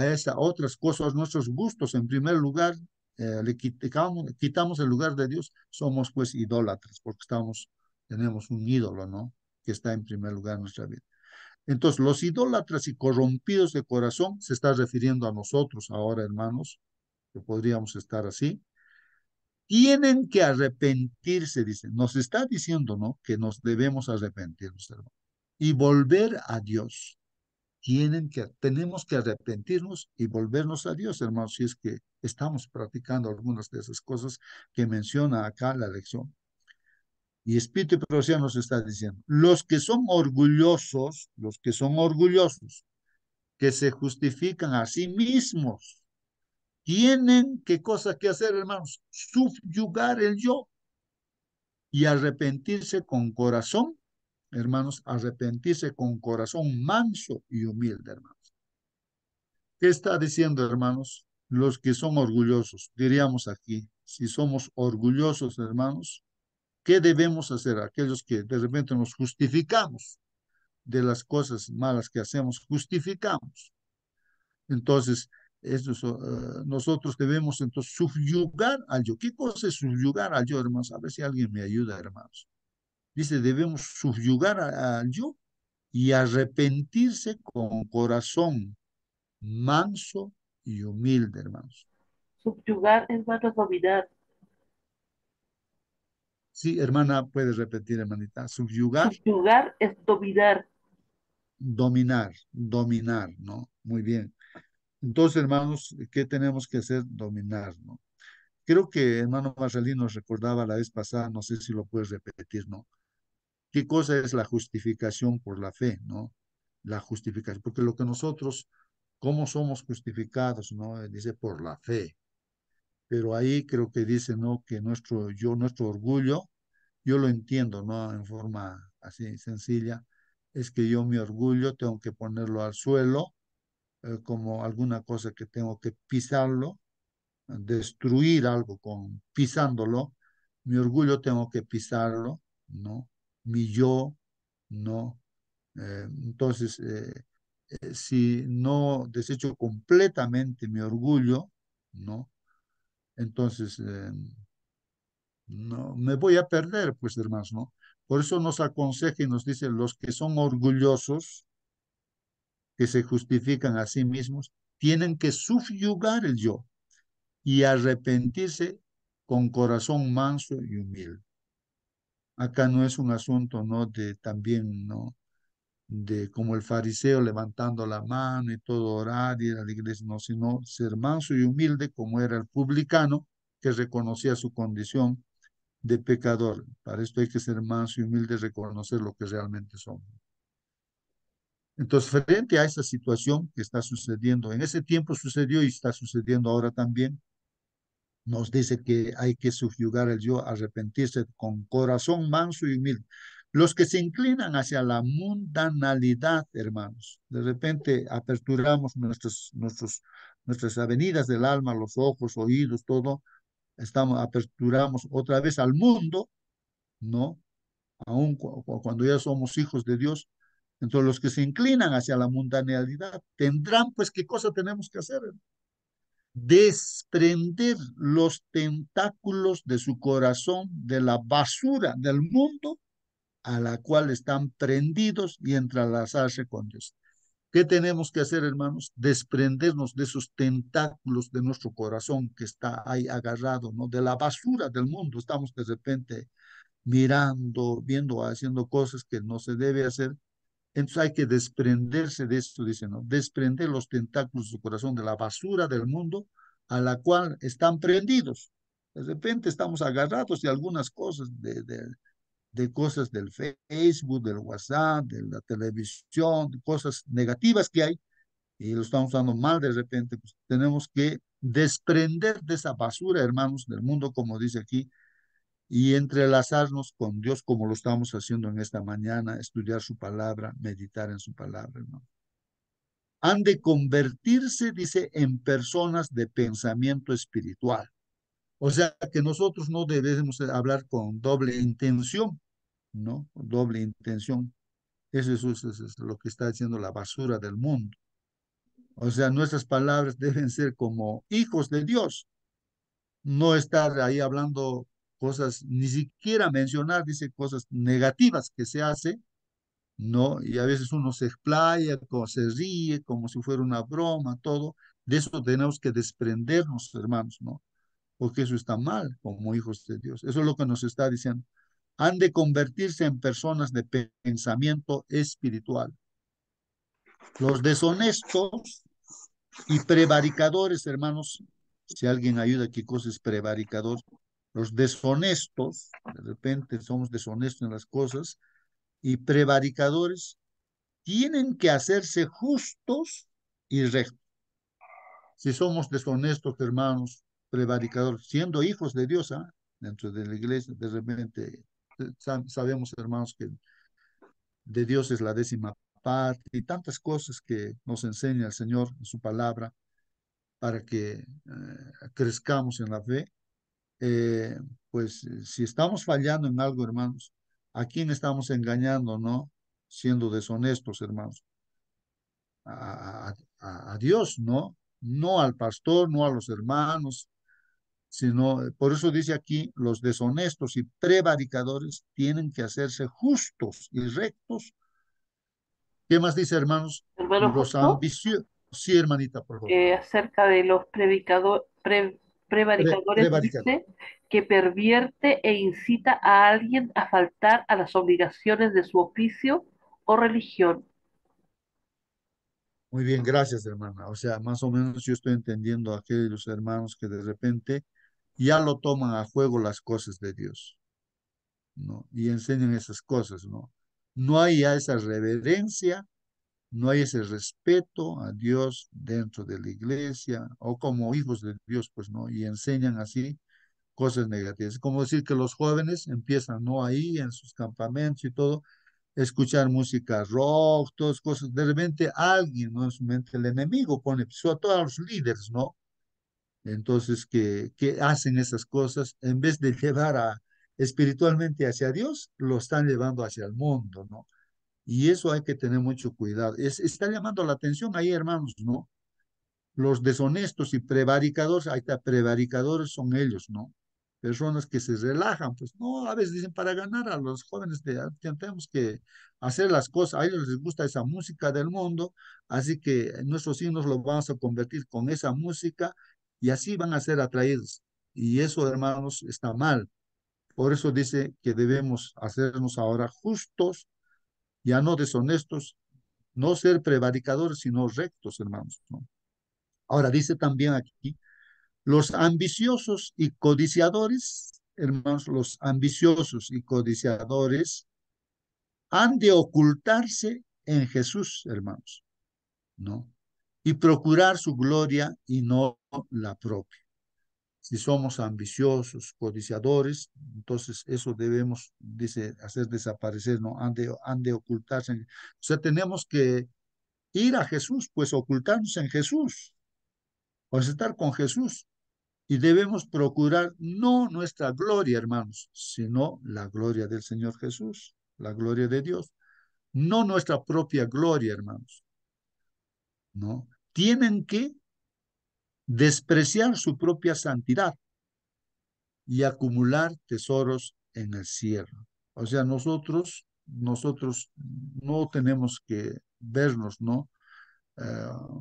esas otras cosas, nuestros gustos en primer lugar, quitamos el lugar de Dios, somos pues idólatras, porque tenemos un ídolo, ¿no? Que está en primer lugar en nuestra vida. Entonces, los idólatras y corrompidos de corazón se está refiriendo a nosotros ahora, hermanos, que podríamos estar así. Tienen que arrepentirse, dice. Nos está diciendo, ¿no? Que nos debemos arrepentirnos, hermanos. Y volver a Dios. Tenemos que arrepentirnos y volvernos a Dios, hermanos, si es que estamos practicando algunas de esas cosas que menciona acá la lección. Y Espíritu de Profecía nos está diciendo, los que son orgullosos, que se justifican a sí mismos, tienen qué cosa que hacer, hermanos, subyugar el yo y arrepentirse con corazón, hermanos, arrepentirse con corazón manso y humilde, hermanos. ¿Qué está diciendo, hermanos? Los que son orgullosos, diríamos aquí, si somos orgullosos, hermanos, ¿qué debemos hacer? Aquellos que de repente nos justificamos de las cosas malas que hacemos, justificamos. Entonces, nosotros debemos entonces subyugar al yo. ¿Qué cosa es subyugar al yo, hermanos? A ver si alguien me ayuda, hermanos. Dice, debemos subyugar al yo y arrepentirse con corazón manso y humilde, hermanos. Subyugar, hermano, dominar. Sí, hermana, puedes repetir, hermanita. Subyugar, Subyugar es dominar. dominar, ¿no? Muy bien. Entonces, hermanos, ¿qué tenemos que hacer? Dominar, ¿no? Creo que hermano Marcelino nos recordaba la vez pasada, no sé si lo puedes repetir, ¿no? ¿Qué cosa es la justificación por la fe, ¿no? La justificación, porque lo que nosotros, ¿cómo somos justificados, ¿no? Dice por la fe, pero ahí creo que dice, ¿no? Que nuestro orgullo, yo lo entiendo, ¿no? En forma así sencilla, es que yo mi orgullo tengo que ponerlo al suelo, como alguna cosa que tengo que pisarlo, destruir algo pisándolo, mi orgullo tengo que pisarlo, ¿no? Mi yo, ¿no? Entonces, si no desecho completamente mi orgullo, ¿no? Entonces, no, me voy a perder, pues, hermanos, ¿no? Por eso nos aconseja y nos dice, los que son orgullosos, que se justifican a sí mismos, tienen que subyugar el yo y arrepentirse con corazón manso y humilde. Acá no es un asunto, ¿no? De también, ¿no? De como el fariseo levantando la mano y todo orar y ir a la iglesia, no, sino ser manso y humilde como era el publicano que reconocía su condición de pecador. Para esto hay que ser manso y humilde, reconocer lo que realmente somos. Entonces, frente a esa situación que está sucediendo, en ese tiempo sucedió y está sucediendo ahora también, nos dice que hay que subyugar el yo, arrepentirse con corazón manso y humilde. Los que se inclinan hacia la mundanalidad, hermanos, de repente aperturamos nuestras avenidas del alma, los ojos, oídos, todo, aperturamos otra vez al mundo, ¿no? Aún cuando ya somos hijos de Dios. Entonces, los que se inclinan hacia la mundanalidad tendrán, pues, ¿qué cosa tenemos que hacer? Desprender los tentáculos de su corazón de la basura del mundo a la cual están prendidos y entrelazarse con Dios. ¿Qué tenemos que hacer, hermanos? Desprendernos de esos tentáculos de nuestro corazón que está ahí agarrado, ¿no? De la basura del mundo. Estamos de repente mirando, viendo, haciendo cosas que no se debe hacer. Entonces hay que desprenderse de esto, dice, ¿no? Desprender los tentáculos de su corazón de la basura del mundo a la cual están prendidos. De repente estamos agarrados de algunas cosas, de cosas del Facebook, del WhatsApp, de la televisión, de cosas negativas que hay, y lo estamos usando mal de repente, pues tenemos que desprender de esa basura, hermanos, del mundo, como dice aquí, y entrelazarnos con Dios como lo estamos haciendo en esta mañana, estudiar su palabra, meditar en su palabra, hermano. Han de convertirse, dice, en personas de pensamiento espiritual. O sea que nosotros no debemos hablar con doble intención, ¿no? Doble intención. Eso es lo que está haciendo la basura del mundo. O sea, nuestras palabras deben ser como hijos de Dios, no estar ahí hablando cosas, ni siquiera mencionar, dice, cosas negativas que se hace, ¿no? Y a veces uno se explaya, como se ríe, como si fuera una broma, todo. De eso tenemos que desprendernos, hermanos, ¿no? Porque eso está mal como hijos de Dios. Eso es lo que nos está diciendo. Han de convertirse en personas de pensamiento espiritual. Los deshonestos y prevaricadores, hermanos, si alguien ayuda, ¿qué cosa es prevaricador? Los deshonestos, de repente somos deshonestos en las cosas, y prevaricadores tienen que hacerse justos y rectos. Si somos deshonestos, hermanos, prevaricadores, siendo hijos de Dios, ¿ah? Dentro de la iglesia, de repente sabemos, hermanos, que de Dios es la décima parte y tantas cosas que nos enseña el Señor en su palabra para que crezcamos en la fe. Eh, pues si estamos fallando en algo, hermanos, ¿a quién estamos engañando, no? Siendo deshonestos, hermanos. A Dios, ¿no? No al pastor, no a los hermanos, sino, por eso dice aquí, los deshonestos y prevaricadores tienen que hacerse justos y rectos. ¿Qué más dice, hermanos? Hermano Los Josué, ambiciosos. Sí, hermanita, por favor. acerca de los prevaricadores, Prevaricador. dice que pervierte e incita a alguien a faltar a las obligaciones de su oficio o religión. Muy bien, gracias, hermana. O sea, más o menos yo estoy entendiendo a aquellos hermanos que de repente ya lo toman a juego las cosas de Dios, ¿no? Y enseñan esas cosas, ¿no? No hay ya esa reverencia, no hay ese respeto a Dios dentro de la iglesia o como hijos de Dios, pues, ¿no? Y enseñan así cosas negativas. Es como decir que los jóvenes empiezan, ¿no? Ahí en sus campamentos y todo, escuchar música rock, todas cosas. De repente alguien, ¿no? En su mente, el enemigo pone, sobre todo a los líderes, ¿no? Entonces, que hacen esas cosas, en vez de llevar espiritualmente hacia Dios, lo están llevando hacia el mundo, ¿no? Y eso hay que tener mucho cuidado. Está llamando la atención ahí, hermanos, ¿no? Los deshonestos y prevaricadores, ahí está, prevaricadores son ellos, ¿no? Personas que se relajan, pues no, a veces dicen para ganar a los jóvenes, tenemos que hacer las cosas, a ellos les gusta esa música del mundo, así que nuestros hijos los vamos a convertir con esa música y así van a ser atraídos. Y eso, hermanos, está mal. Por eso dice que debemos hacernos ahora justos, ya no deshonestos, no ser prevaricadores, sino rectos, hermanos, ¿no? Ahora dice también aquí, los ambiciosos y codiciadores, hermanos, los ambiciosos y codiciadores han de ocultarse en Jesús, hermanos, ¿no? Y procurar su gloria y no la propia. Si somos ambiciosos, codiciadores, entonces eso debemos, dice, hacer desaparecer, ¿no? Han de ocultarse. O sea, tenemos que ir a Jesús, pues ocultarnos en Jesús, pues estar con Jesús. Y debemos procurar no nuestra gloria, hermanos, sino la gloria del Señor Jesús, la gloria de Dios. No nuestra propia gloria, hermanos, ¿no? Tienen que despreciar su propia santidad y acumular tesoros en el cielo. O sea, nosotros no tenemos que vernos, ¿no?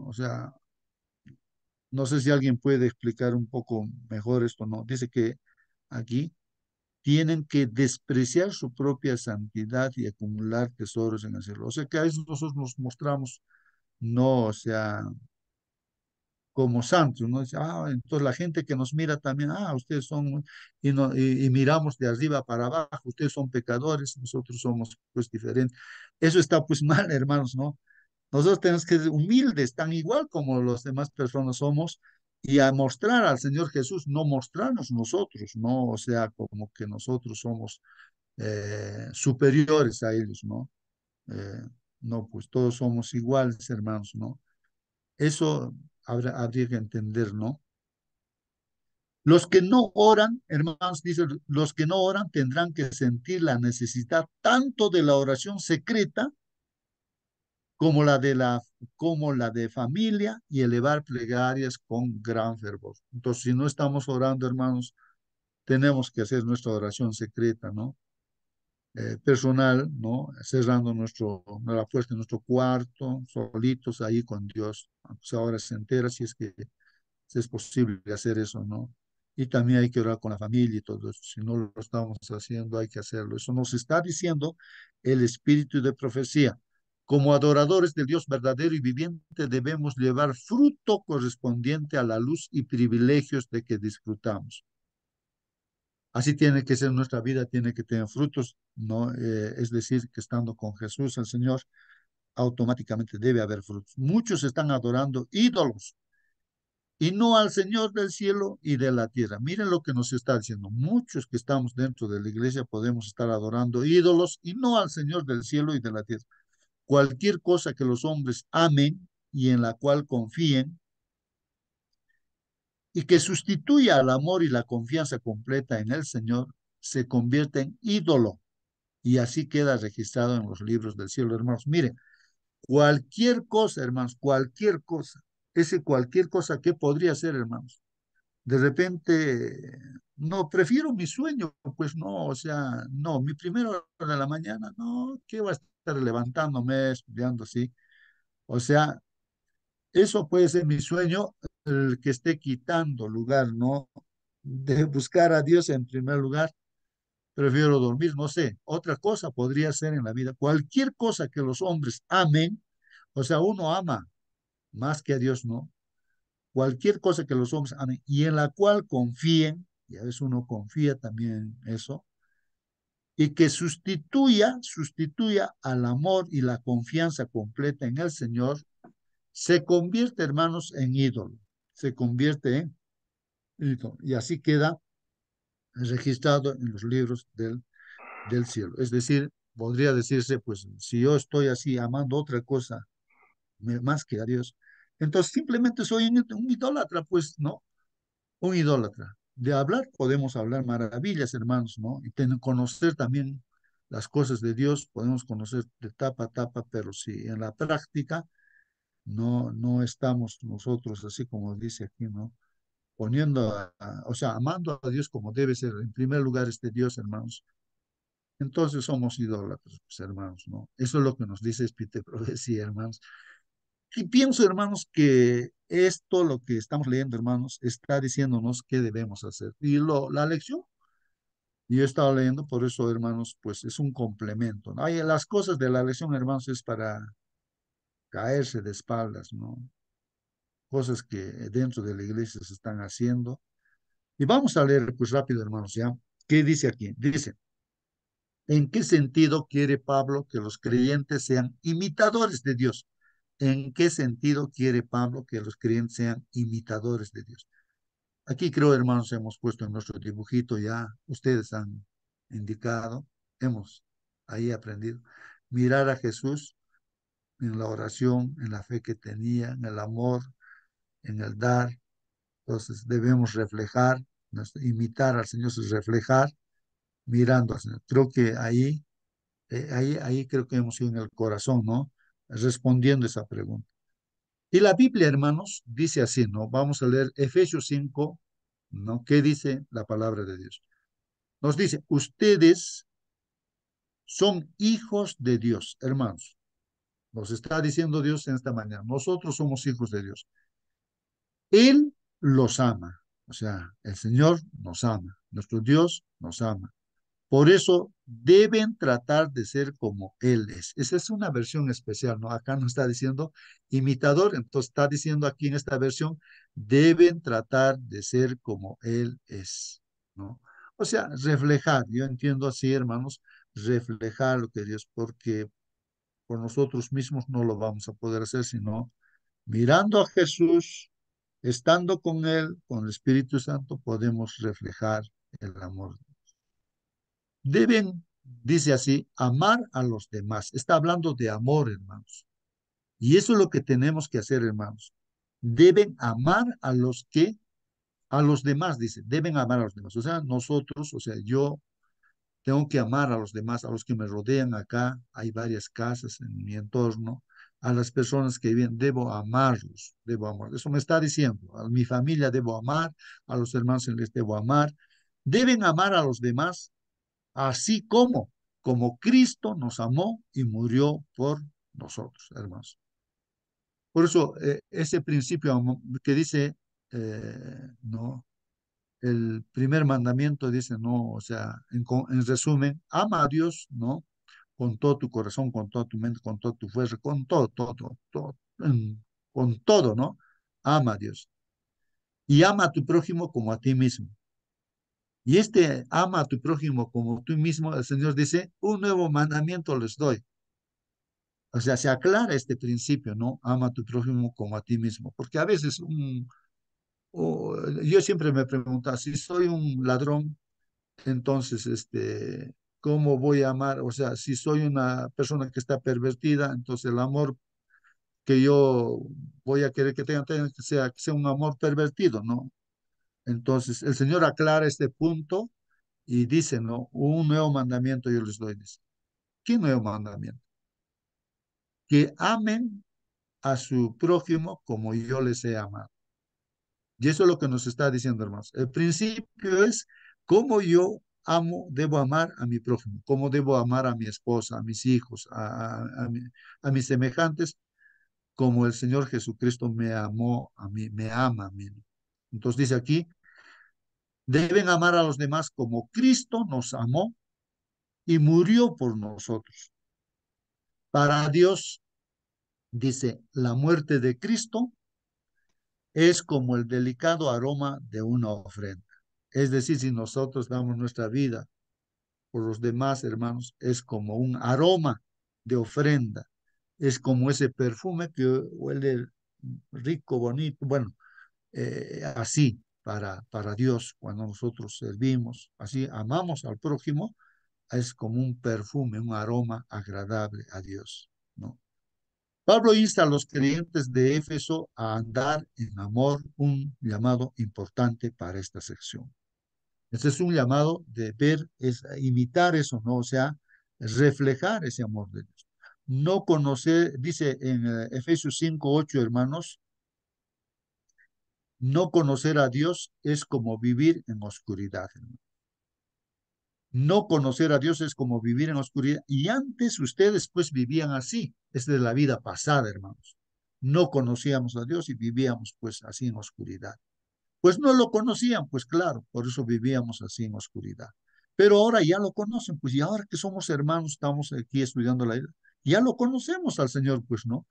O sea, no sé si alguien puede explicar un poco mejor esto, ¿no? Dice que aquí tienen que despreciar su propia santidad y acumular tesoros en el cielo. O sea que a veces nosotros nos mostramos, no, o sea, como santos, ¿no? Dice, entonces la gente que nos mira también, ustedes son, y, no, y miramos de arriba para abajo, ustedes son pecadores, nosotros somos pues diferentes. Eso está pues mal, hermanos, ¿no? Nosotros tenemos que ser humildes, tan igual como las demás personas somos, y a mostrar al Señor Jesús, no mostrarnos nosotros, ¿no? O sea, como que nosotros somos superiores a ellos, ¿no? Eh, no, pues todos somos iguales, hermanos, ¿no? Eso habría que entender, ¿no? Los que no oran, hermanos, dice, los que no oran tendrán que sentir la necesidad tanto de la oración secreta como como la de familia y elevar plegarias con gran fervor. Entonces, si no estamos orando, hermanos, tenemos que hacer nuestra oración secreta, ¿no? Personal, ¿no? Cerrando la puerta de nuestro cuarto, solitos ahí con Dios, aunque sea horas enteras, si es posible hacer eso, ¿no? Y también hay que orar con la familia y todo eso. Si no lo estamos haciendo, hay que hacerlo. Eso nos está diciendo el espíritu de profecía. Como adoradores del Dios verdadero y viviente, debemos llevar fruto correspondiente a la luz y privilegios de que disfrutamos. Así tiene que ser nuestra vida, tiene que tener frutos, ¿no? Es decir, que estando con Jesús, el Señor, automáticamente debe haber frutos. Muchos están adorando ídolos y no al Señor del cielo y de la tierra. Miren lo que nos está diciendo. Muchos que estamos dentro de la iglesia podemos estar adorando ídolos y no al Señor del cielo y de la tierra. Cualquier cosa que los hombres amen y en la cual confíen y que sustituya al amor y la confianza completa en el Señor, se convierte en ídolo y así queda registrado en los libros del cielo, hermanos. Miren, cualquier cosa, hermanos, cualquier cosa, ese cualquier cosa que podría ser, hermanos. De repente, no, prefiero mi sueño, pues no, o sea, no, mi primera hora de la mañana, no, ¿qué va a estar levantándome, estudiando así? O sea, eso puede ser mi sueño, el que esté quitando lugar, ¿no? De buscar a Dios en primer lugar, prefiero dormir, no sé, otra cosa podría ser en la vida, cualquier cosa que los hombres amen, o sea, uno ama más que a Dios, ¿no? Cualquier cosa que los hombres amen y en la cual confíen, y a veces uno confía también en eso, y que sustituya al amor y la confianza completa en el Señor, se convierte, hermanos, en ídolo, se convierte en ídolo, y así queda registrado en los libros del cielo. Es decir, podría decirse, pues, si yo estoy así amando otra cosa más que a Dios, entonces simplemente soy un idólatra, pues, ¿no? Un idólatra. De hablar podemos hablar maravillas, hermanos, ¿no? Y conocer también las cosas de Dios, podemos conocer de tapa a tapa, pero si en la práctica no estamos nosotros, así como dice aquí, ¿no? Poniendo, o sea, amando a Dios como debe ser, en primer lugar este Dios, hermanos, entonces somos idólatras, pues, hermanos, ¿no? Eso es lo que nos dice Espíritu de Profecía, hermanos. Y pienso, hermanos, que esto, lo que estamos leyendo, hermanos, está diciéndonos qué debemos hacer. Y la lección, yo he estado leyendo, por eso, hermanos, pues es un complemento, ¿no? Las cosas de la lección, hermanos, es para caerse de espaldas, ¿no? Cosas que dentro de la iglesia se están haciendo. Y vamos a leer, pues rápido, hermanos, ¿ya? ¿Qué dice aquí? Dice, ¿en qué sentido quiere Pablo que los creyentes sean imitadores de Dios? ¿En qué sentido quiere Pablo que los creyentes sean imitadores de Dios? Aquí creo, hermanos, hemos puesto en nuestro dibujito ya, ustedes han indicado, hemos ahí aprendido, mirar a Jesús en la oración, en la fe que tenía, en el amor, en el dar. Entonces debemos reflejar, imitar al Señor, es reflejar mirando al Señor. Creo que ahí creo que hemos ido en el corazón, ¿no? Respondiendo esa pregunta. Y la Biblia, hermanos, dice así, ¿no? Vamos a leer Efesios 5, ¿no? ¿Qué dice la palabra de Dios? Nos dice, ustedes son hijos de Dios, hermanos. Nos está diciendo Dios en esta mañana. Nosotros somos hijos de Dios. Él los ama. O sea, el Señor nos ama. Nuestro Dios nos ama. Por eso deben tratar de ser como Él es. Esa es una versión especial, ¿no? Acá no está diciendo imitador, entonces está diciendo aquí en esta versión, deben tratar de ser como Él es, ¿no? O sea, reflejar, yo entiendo así, hermanos, reflejar lo que Dios, porque por nosotros mismos no lo vamos a poder hacer, sino mirando a Jesús, estando con Él, con el Espíritu Santo, podemos reflejar el amor. Deben, dice así, amar a los demás. Está hablando de amor, hermanos. Y eso es lo que tenemos que hacer, hermanos. Deben amar a los demás, dice, deben amar a los demás. O sea, nosotros, o sea, yo tengo que amar a los demás, a los que me rodean acá. Hay varias casas en mi entorno. A las personas que viven, debo amarlos, debo amar. Eso me está diciendo. A mi familia debo amar, a los hermanos les debo amar. Deben amar a los demás, así como Cristo nos amó y murió por nosotros, hermanos. Por eso, ese principio que dice, no, el primer mandamiento dice, no, o sea, en resumen, ama a Dios, ¿no? Con todo tu corazón, con toda tu mente, con toda tu fuerza, con todo, con todo, ¿no? Ama a Dios. Y ama a tu prójimo como a ti mismo. Y este ama a tu prójimo como tú mismo, el Señor dice, un nuevo mandamiento les doy. O sea, se aclara este principio, ¿no? Ama a tu prójimo como a ti mismo. Porque a veces yo siempre me pregunto, si soy un ladrón, entonces, ¿cómo voy a amar? O sea, si soy una persona que está pervertida, entonces el amor que yo voy a querer que tenga que sea un amor pervertido, ¿no? Entonces, el Señor aclara este punto y dice, ¿no? Un nuevo mandamiento yo les doy. Dice. ¿Qué nuevo mandamiento? Que amen a su prójimo como yo les he amado. Y eso es lo que nos está diciendo, hermanos. El principio es cómo yo amo, debo amar a mi prójimo, cómo debo amar a mi esposa, a mis hijos, a mis semejantes, como el Señor Jesucristo me amó a mí, me ama a mí. Entonces dice aquí, deben amar a los demás como Cristo nos amó y murió por nosotros. Para Dios, dice, la muerte de Cristo es como el delicado aroma de una ofrenda. Es decir, si nosotros damos nuestra vida por los demás hermanos, es como un aroma de ofrenda. Es como ese perfume que huele rico, bonito. Bueno, así para Dios, cuando nosotros servimos, así amamos al prójimo, es como un perfume, un aroma agradable a Dios, ¿no? Pablo insta a los creyentes de Éfeso a andar en amor, un llamado importante para esta sección. Este es un llamado de ver, es imitar eso, ¿no? O sea, reflejar ese amor de Dios. No conocer, dice en Efesios 5:8, hermanos, no conocer a Dios es como vivir en oscuridad, hermanos. No conocer a Dios es como vivir en oscuridad. Y antes ustedes pues vivían así. Es de la vida pasada, hermanos. No conocíamos a Dios y vivíamos pues así en oscuridad. Pues no lo conocían, pues claro, por eso vivíamos así en oscuridad. Pero ahora ya lo conocen, pues y ahora que somos hermanos, estamos aquí estudiando la vida, ya lo conocemos al Señor, pues, ¿no?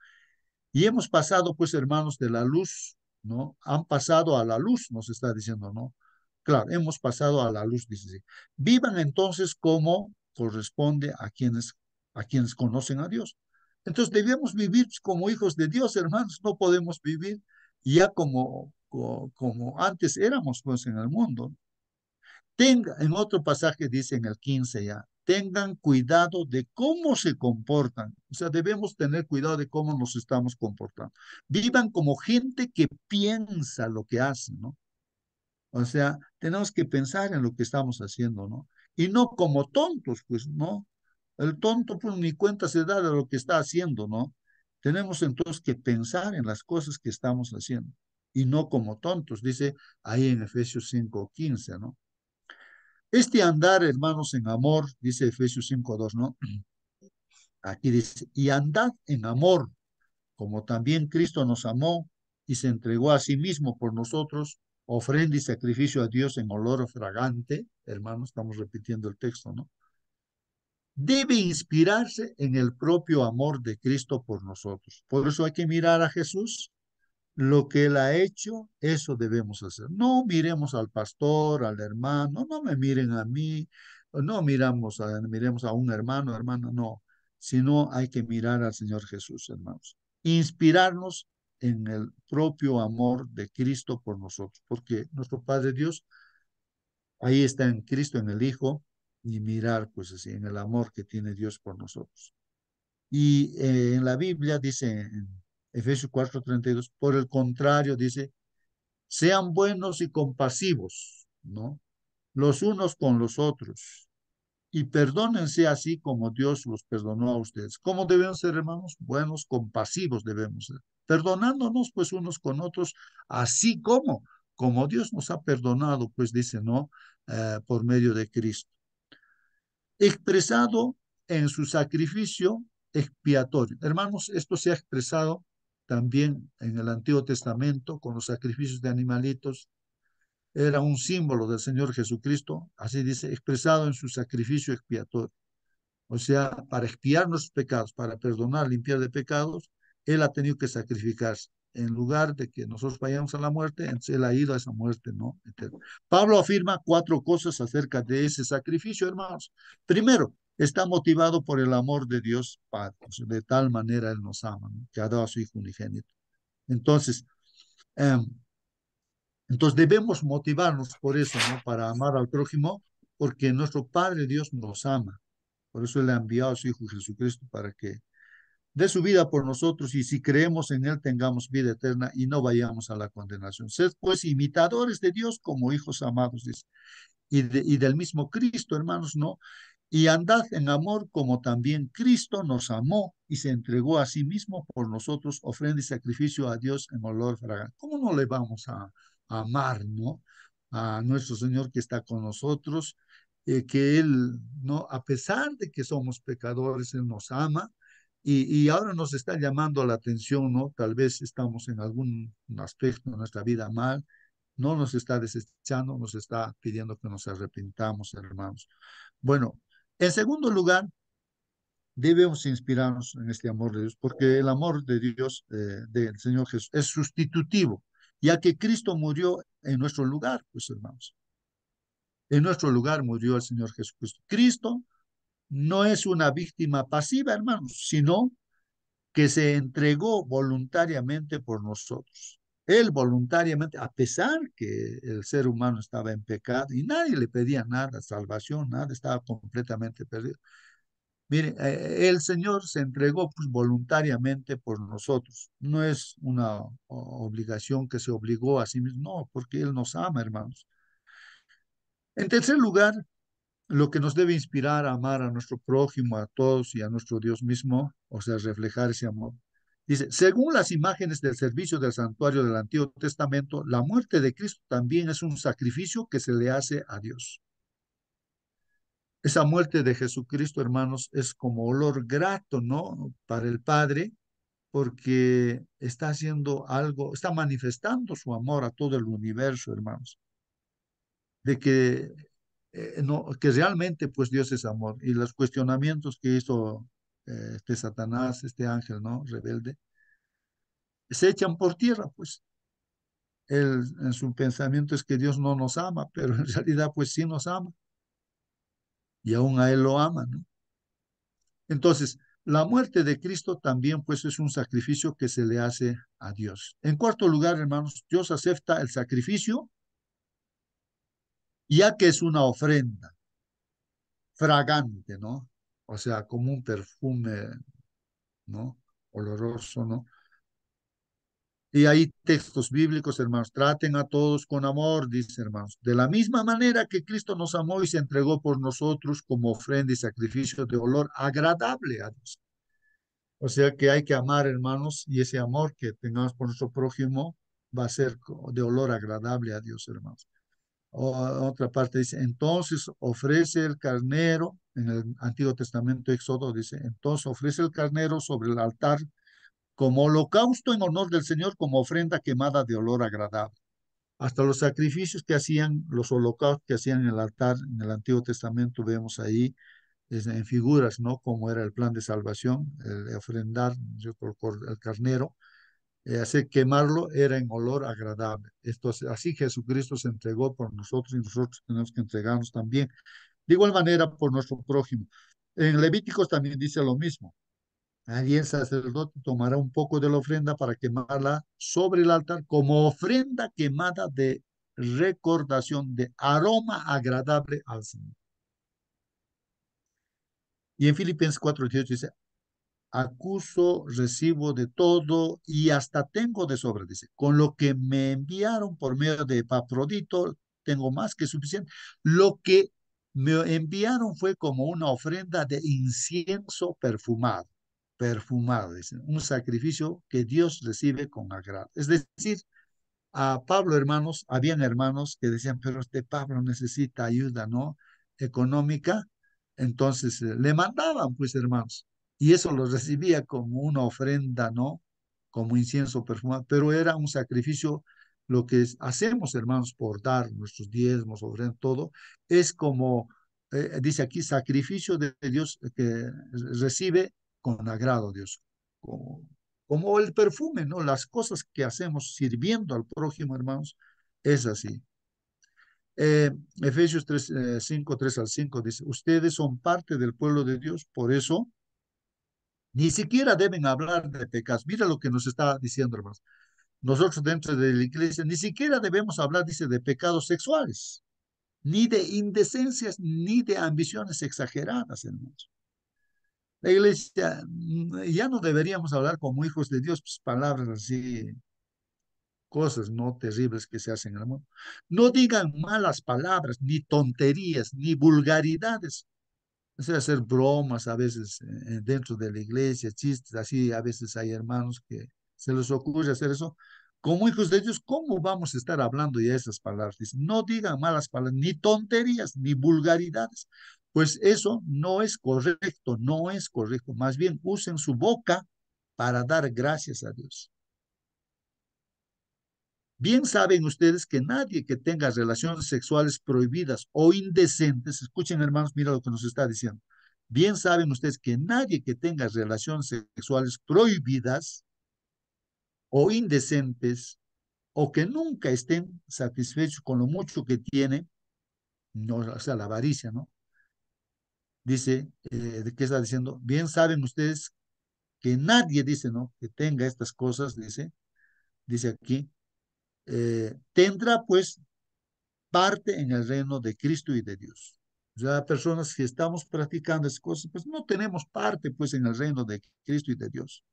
Y hemos pasado, pues, hermanos, de la luz, ¿no? Han pasado a la luz, nos está diciendo, ¿no? Claro, hemos pasado a la luz, dice así. Vivan entonces como corresponde a quienes conocen a Dios. Entonces debemos vivir como hijos de Dios, hermanos. No podemos vivir ya como antes éramos, pues, en el mundo. En otro pasaje dice en el 15 ya, tengan cuidado de cómo se comportan. O sea, debemos tener cuidado de cómo nos estamos comportando. Vivan como gente que piensa lo que hace, ¿no? O sea, tenemos que pensar en lo que estamos haciendo, ¿no? Y no como tontos, pues, ¿no? El tonto, pues, ni cuenta se da de lo que está haciendo, ¿no? Tenemos entonces que pensar en las cosas que estamos haciendo y no como tontos, dice ahí en Efesios 5:15, ¿no? Este andar, hermanos, en amor, dice Efesios 5:2, ¿no? Aquí dice, y andad en amor, como también Cristo nos amó y se entregó a sí mismo por nosotros, ofrenda y sacrificio a Dios en olor fragante, hermanos, estamos repitiendo el texto, ¿no? Debe inspirarse en el propio amor de Cristo por nosotros. Por eso hay que mirar a Jesús. Lo que él ha hecho, eso debemos hacer. No miremos al pastor, al hermano, no me miren a mí, no miremos a un hermano, hermana, no. sino hay que mirar al Señor Jesús, hermanos. Inspirarnos en el propio amor de Cristo por nosotros, porque nuestro Padre Dios ahí está en Cristo, en el Hijo, y mirar, pues así, en el amor que tiene Dios por nosotros. Y en la Biblia dice en Efesios 4:32, por el contrario, dice, sean buenos y compasivos, ¿no? Los unos con los otros. Y perdónense así como Dios los perdonó a ustedes. ¿Cómo debemos ser, hermanos? Buenos, compasivos debemos ser. Perdonándonos, pues, unos con otros, así como Dios nos ha perdonado, pues, dice, ¿no? Por medio de Cristo. Expresado en su sacrificio expiatorio. Hermanos, esto se ha expresado también en el Antiguo Testamento con los sacrificios de animalitos. Era un símbolo del Señor Jesucristo, así dice, expresado en su sacrificio expiatorio. O sea, para expiar nuestros pecados, para perdonar, limpiar de pecados, Él ha tenido que sacrificarse. En lugar de que nosotros vayamos a la muerte, entonces Él ha ido a esa muerte, ¿no? Eterna. Pablo afirma 4 cosas acerca de ese sacrificio, hermanos. Primero, está motivado por el amor de Dios Padre. O sea, de tal manera Él nos ama, ¿no? Que ha dado a su Hijo unigénito. Entonces, eh, entonces debemos motivarnos por eso, ¿no? Para amar al prójimo, porque nuestro Padre Dios nos ama. Por eso Él ha enviado a su Hijo Jesucristo para que dé su vida por nosotros y si creemos en Él tengamos vida eterna y no vayamos a la condenación. Sed pues imitadores de Dios como hijos amados, dice, y del mismo Cristo, hermanos, ¿no? Y andad en amor como también Cristo nos amó y se entregó a sí mismo por nosotros, ofrenda y sacrificio a Dios en olor fragante. ¿Cómo no le vamos a amar, no? A nuestro Señor que está con nosotros, que Él, ¿no? A pesar de que somos pecadores, Él nos ama y ahora nos está llamando la atención, ¿no? Tal vez estamos en algún aspecto de nuestra vida mal, no nos está desechando, nos está pidiendo que nos arrepintamos, hermanos. Bueno, en segundo lugar, debemos inspirarnos en este amor de Dios, porque el amor de Dios, del Señor Jesús, es sustitutivo, ya que Cristo murió en nuestro lugar, pues hermanos. En nuestro lugar murió el Señor Jesucristo. Cristo no es una víctima pasiva, hermanos, sino que se entregó voluntariamente por nosotros. Él voluntariamente, a pesar que el ser humano estaba en pecado y nadie le pedía nada, salvación, nada, estaba completamente perdido. Mire, el Señor se entregó pues, voluntariamente por nosotros. No es una obligación que se obligó a sí mismo, no, porque Él nos ama, hermanos. En tercer lugar, lo que nos debe inspirar a amar a nuestro prójimo, a todos y a nuestro Dios mismo, o sea, reflejar ese amor. Dice, según las imágenes del servicio del santuario del Antiguo Testamento, la muerte de Cristo también es un sacrificio que se le hace a Dios. Esa muerte de Jesucristo, hermanos, es como olor grato, ¿no? Para el Padre, porque está haciendo algo, está manifestando su amor a todo el universo, hermanos. De que, no, que realmente, pues, Dios es amor. Y los cuestionamientos que hizo este Satanás, este ángel, ¿no? Rebelde, se echan por tierra, pues. Él, en su pensamiento es que Dios no nos ama, pero en realidad, pues, sí nos ama. Y aún a Él lo ama, ¿no? Entonces, la muerte de Cristo también, pues, es un sacrificio que se le hace a Dios. En cuarto lugar, hermanos, Dios acepta el sacrificio, ya que es una ofrenda fragante, ¿no? O sea, como un perfume, ¿no? Oloroso, ¿no? Y hay textos bíblicos, hermanos, traten a todos con amor, dice, hermanos. De la misma manera que Cristo nos amó y se entregó por nosotros como ofrenda y sacrificio de olor agradable a Dios. O sea que hay que amar, hermanos, y ese amor que tengamos por nuestro prójimo va a ser de olor agradable a Dios, hermanos. Otra parte dice, entonces ofrece el carnero, en el Antiguo Testamento, Éxodo dice, entonces ofrece el carnero sobre el altar como holocausto en honor del Señor, como ofrenda quemada de olor agradable. Hasta los sacrificios que hacían, los holocaustos que hacían en el altar, en el Antiguo Testamento, vemos ahí en figuras, ¿no? Como era el plan de salvación, el ofrendar el carnero, hacer quemarlo era en olor agradable. Esto, así Jesucristo se entregó por nosotros y nosotros tenemos que entregarnos también. De igual manera por nuestro prójimo. En Levíticos también dice lo mismo. Allí el sacerdote tomará un poco de la ofrenda para quemarla sobre el altar como ofrenda quemada de recordación, de aroma agradable al Señor. Y en Filipenses 4:18 dice, acuso, recibo de todo y hasta tengo de sobra, dice, con lo que me enviaron por medio de Epafrodito, tengo más que suficiente. Lo que me enviaron fue como una ofrenda de incienso perfumado, perfumado, dice, un sacrificio que Dios recibe con agrado. Es decir, a Pablo, hermanos, habían hermanos que decían, pero este Pablo necesita ayuda, ¿no? Económica. Entonces, le mandaban, pues, hermanos, y eso lo recibía como una ofrenda, ¿no? Como incienso perfumado, pero era un sacrificio. Lo que hacemos, hermanos, por dar nuestros diezmos, ofrenda, todo, es como, dice aquí, sacrificio de Dios que recibe con agrado Dios, como, como el perfume, ¿no? Las cosas que hacemos sirviendo al prójimo, hermanos, es así. Efesios 3, 5, 3 al 5 dice, ustedes son parte del pueblo de Dios, por eso ni siquiera deben hablar de pecados. Mira lo que nos está diciendo, hermanos. Nosotros dentro de la iglesia ni siquiera debemos hablar, dice, de pecados sexuales, ni de indecencias, ni de ambiciones exageradas, hermanos. La iglesia, ya no deberíamos hablar como hijos de Dios, pues, palabras así, cosas no terribles que se hacen en el mundo. No digan malas palabras, ni tonterías, ni vulgaridades. O sea, hacer bromas a veces dentro de la iglesia, chistes, así a veces hay hermanos que se les ocurre hacer eso. Como hijos de Dios, ¿cómo vamos a estar hablando ya esas palabras? Dice, no digan malas palabras, ni tonterías, ni vulgaridades, pues eso no es correcto, no es correcto. Más bien, usen su boca para dar gracias a Dios. Bien saben ustedes que nadie que tenga relaciones sexuales prohibidas o indecentes, escuchen hermanos, mira lo que nos está diciendo. Bien saben ustedes que nadie que tenga relaciones sexuales prohibidas o indecentes o que nunca estén satisfechos con lo mucho que tiene, no, o sea, la avaricia, ¿no? Dice, ¿de qué está diciendo? Bien saben ustedes que nadie, dice, ¿no? Que tenga estas cosas, dice aquí, tendrá pues parte en el reino de Cristo y de Dios. O sea, personas que estamos practicando esas cosas, pues no tenemos parte pues en el reino de Cristo y de Dios.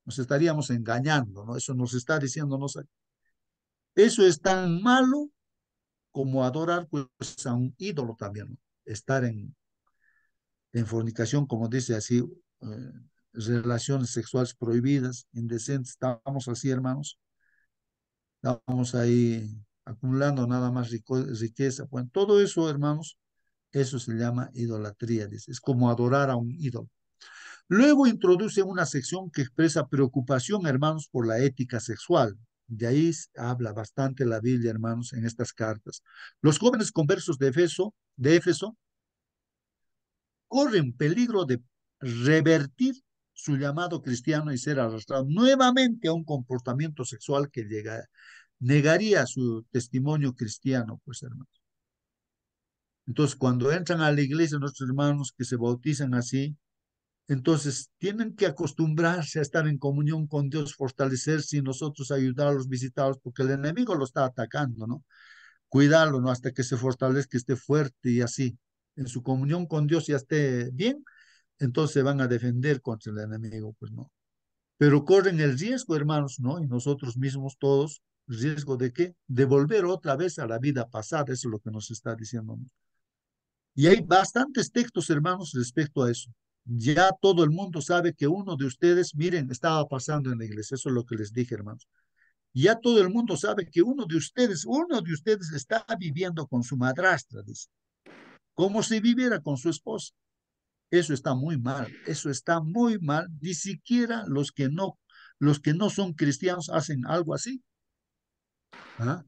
Nos estaríamos engañando, ¿no? Eso nos está diciendo, no sé. Eso es tan malo como adorar pues a un ídolo también, ¿no? Estar en fornicación, como dice así, relaciones sexuales prohibidas, indecentes, estamos así, hermanos, estamos ahí acumulando nada más riqueza. Bueno, todo eso, hermanos, eso se llama idolatría, dice. Es como adorar a un ídolo. Luego introduce una sección que expresa preocupación, hermanos, por la ética sexual. De ahí habla bastante la Biblia, hermanos, en estas cartas. Los jóvenes conversos de Éfeso corren peligro de revertir su llamado cristiano y ser arrastrados nuevamente a un comportamiento sexual que negaría su testimonio cristiano, pues, hermanos. Entonces, cuando entran a la iglesia, nuestros hermanos que se bautizan así, entonces tienen que acostumbrarse a estar en comunión con Dios, fortalecerse y nosotros ayudarlos, visitarlos, porque el enemigo lo está atacando, ¿no? Cuidarlo, ¿no? Hasta que se fortalezca, esté fuerte y así. En su comunión con Dios ya esté bien, entonces se van a defender contra el enemigo, pues no. Pero corren el riesgo, hermanos, ¿no? Y nosotros mismos todos, ¿riesgo de qué? De volver otra vez a la vida pasada, eso es lo que nos está diciendo, ¿no? Y hay bastantes textos, hermanos, respecto a eso. Ya todo el mundo sabe que uno de ustedes, miren, estaba pasando en la iglesia, eso es lo que les dije, hermanos. Ya todo el mundo sabe que uno de ustedes está viviendo con su madrastra, dice, como si viviera con su esposa. Eso está muy mal, eso está muy mal. Ni siquiera los que no son cristianos hacen algo así. ¿Ah?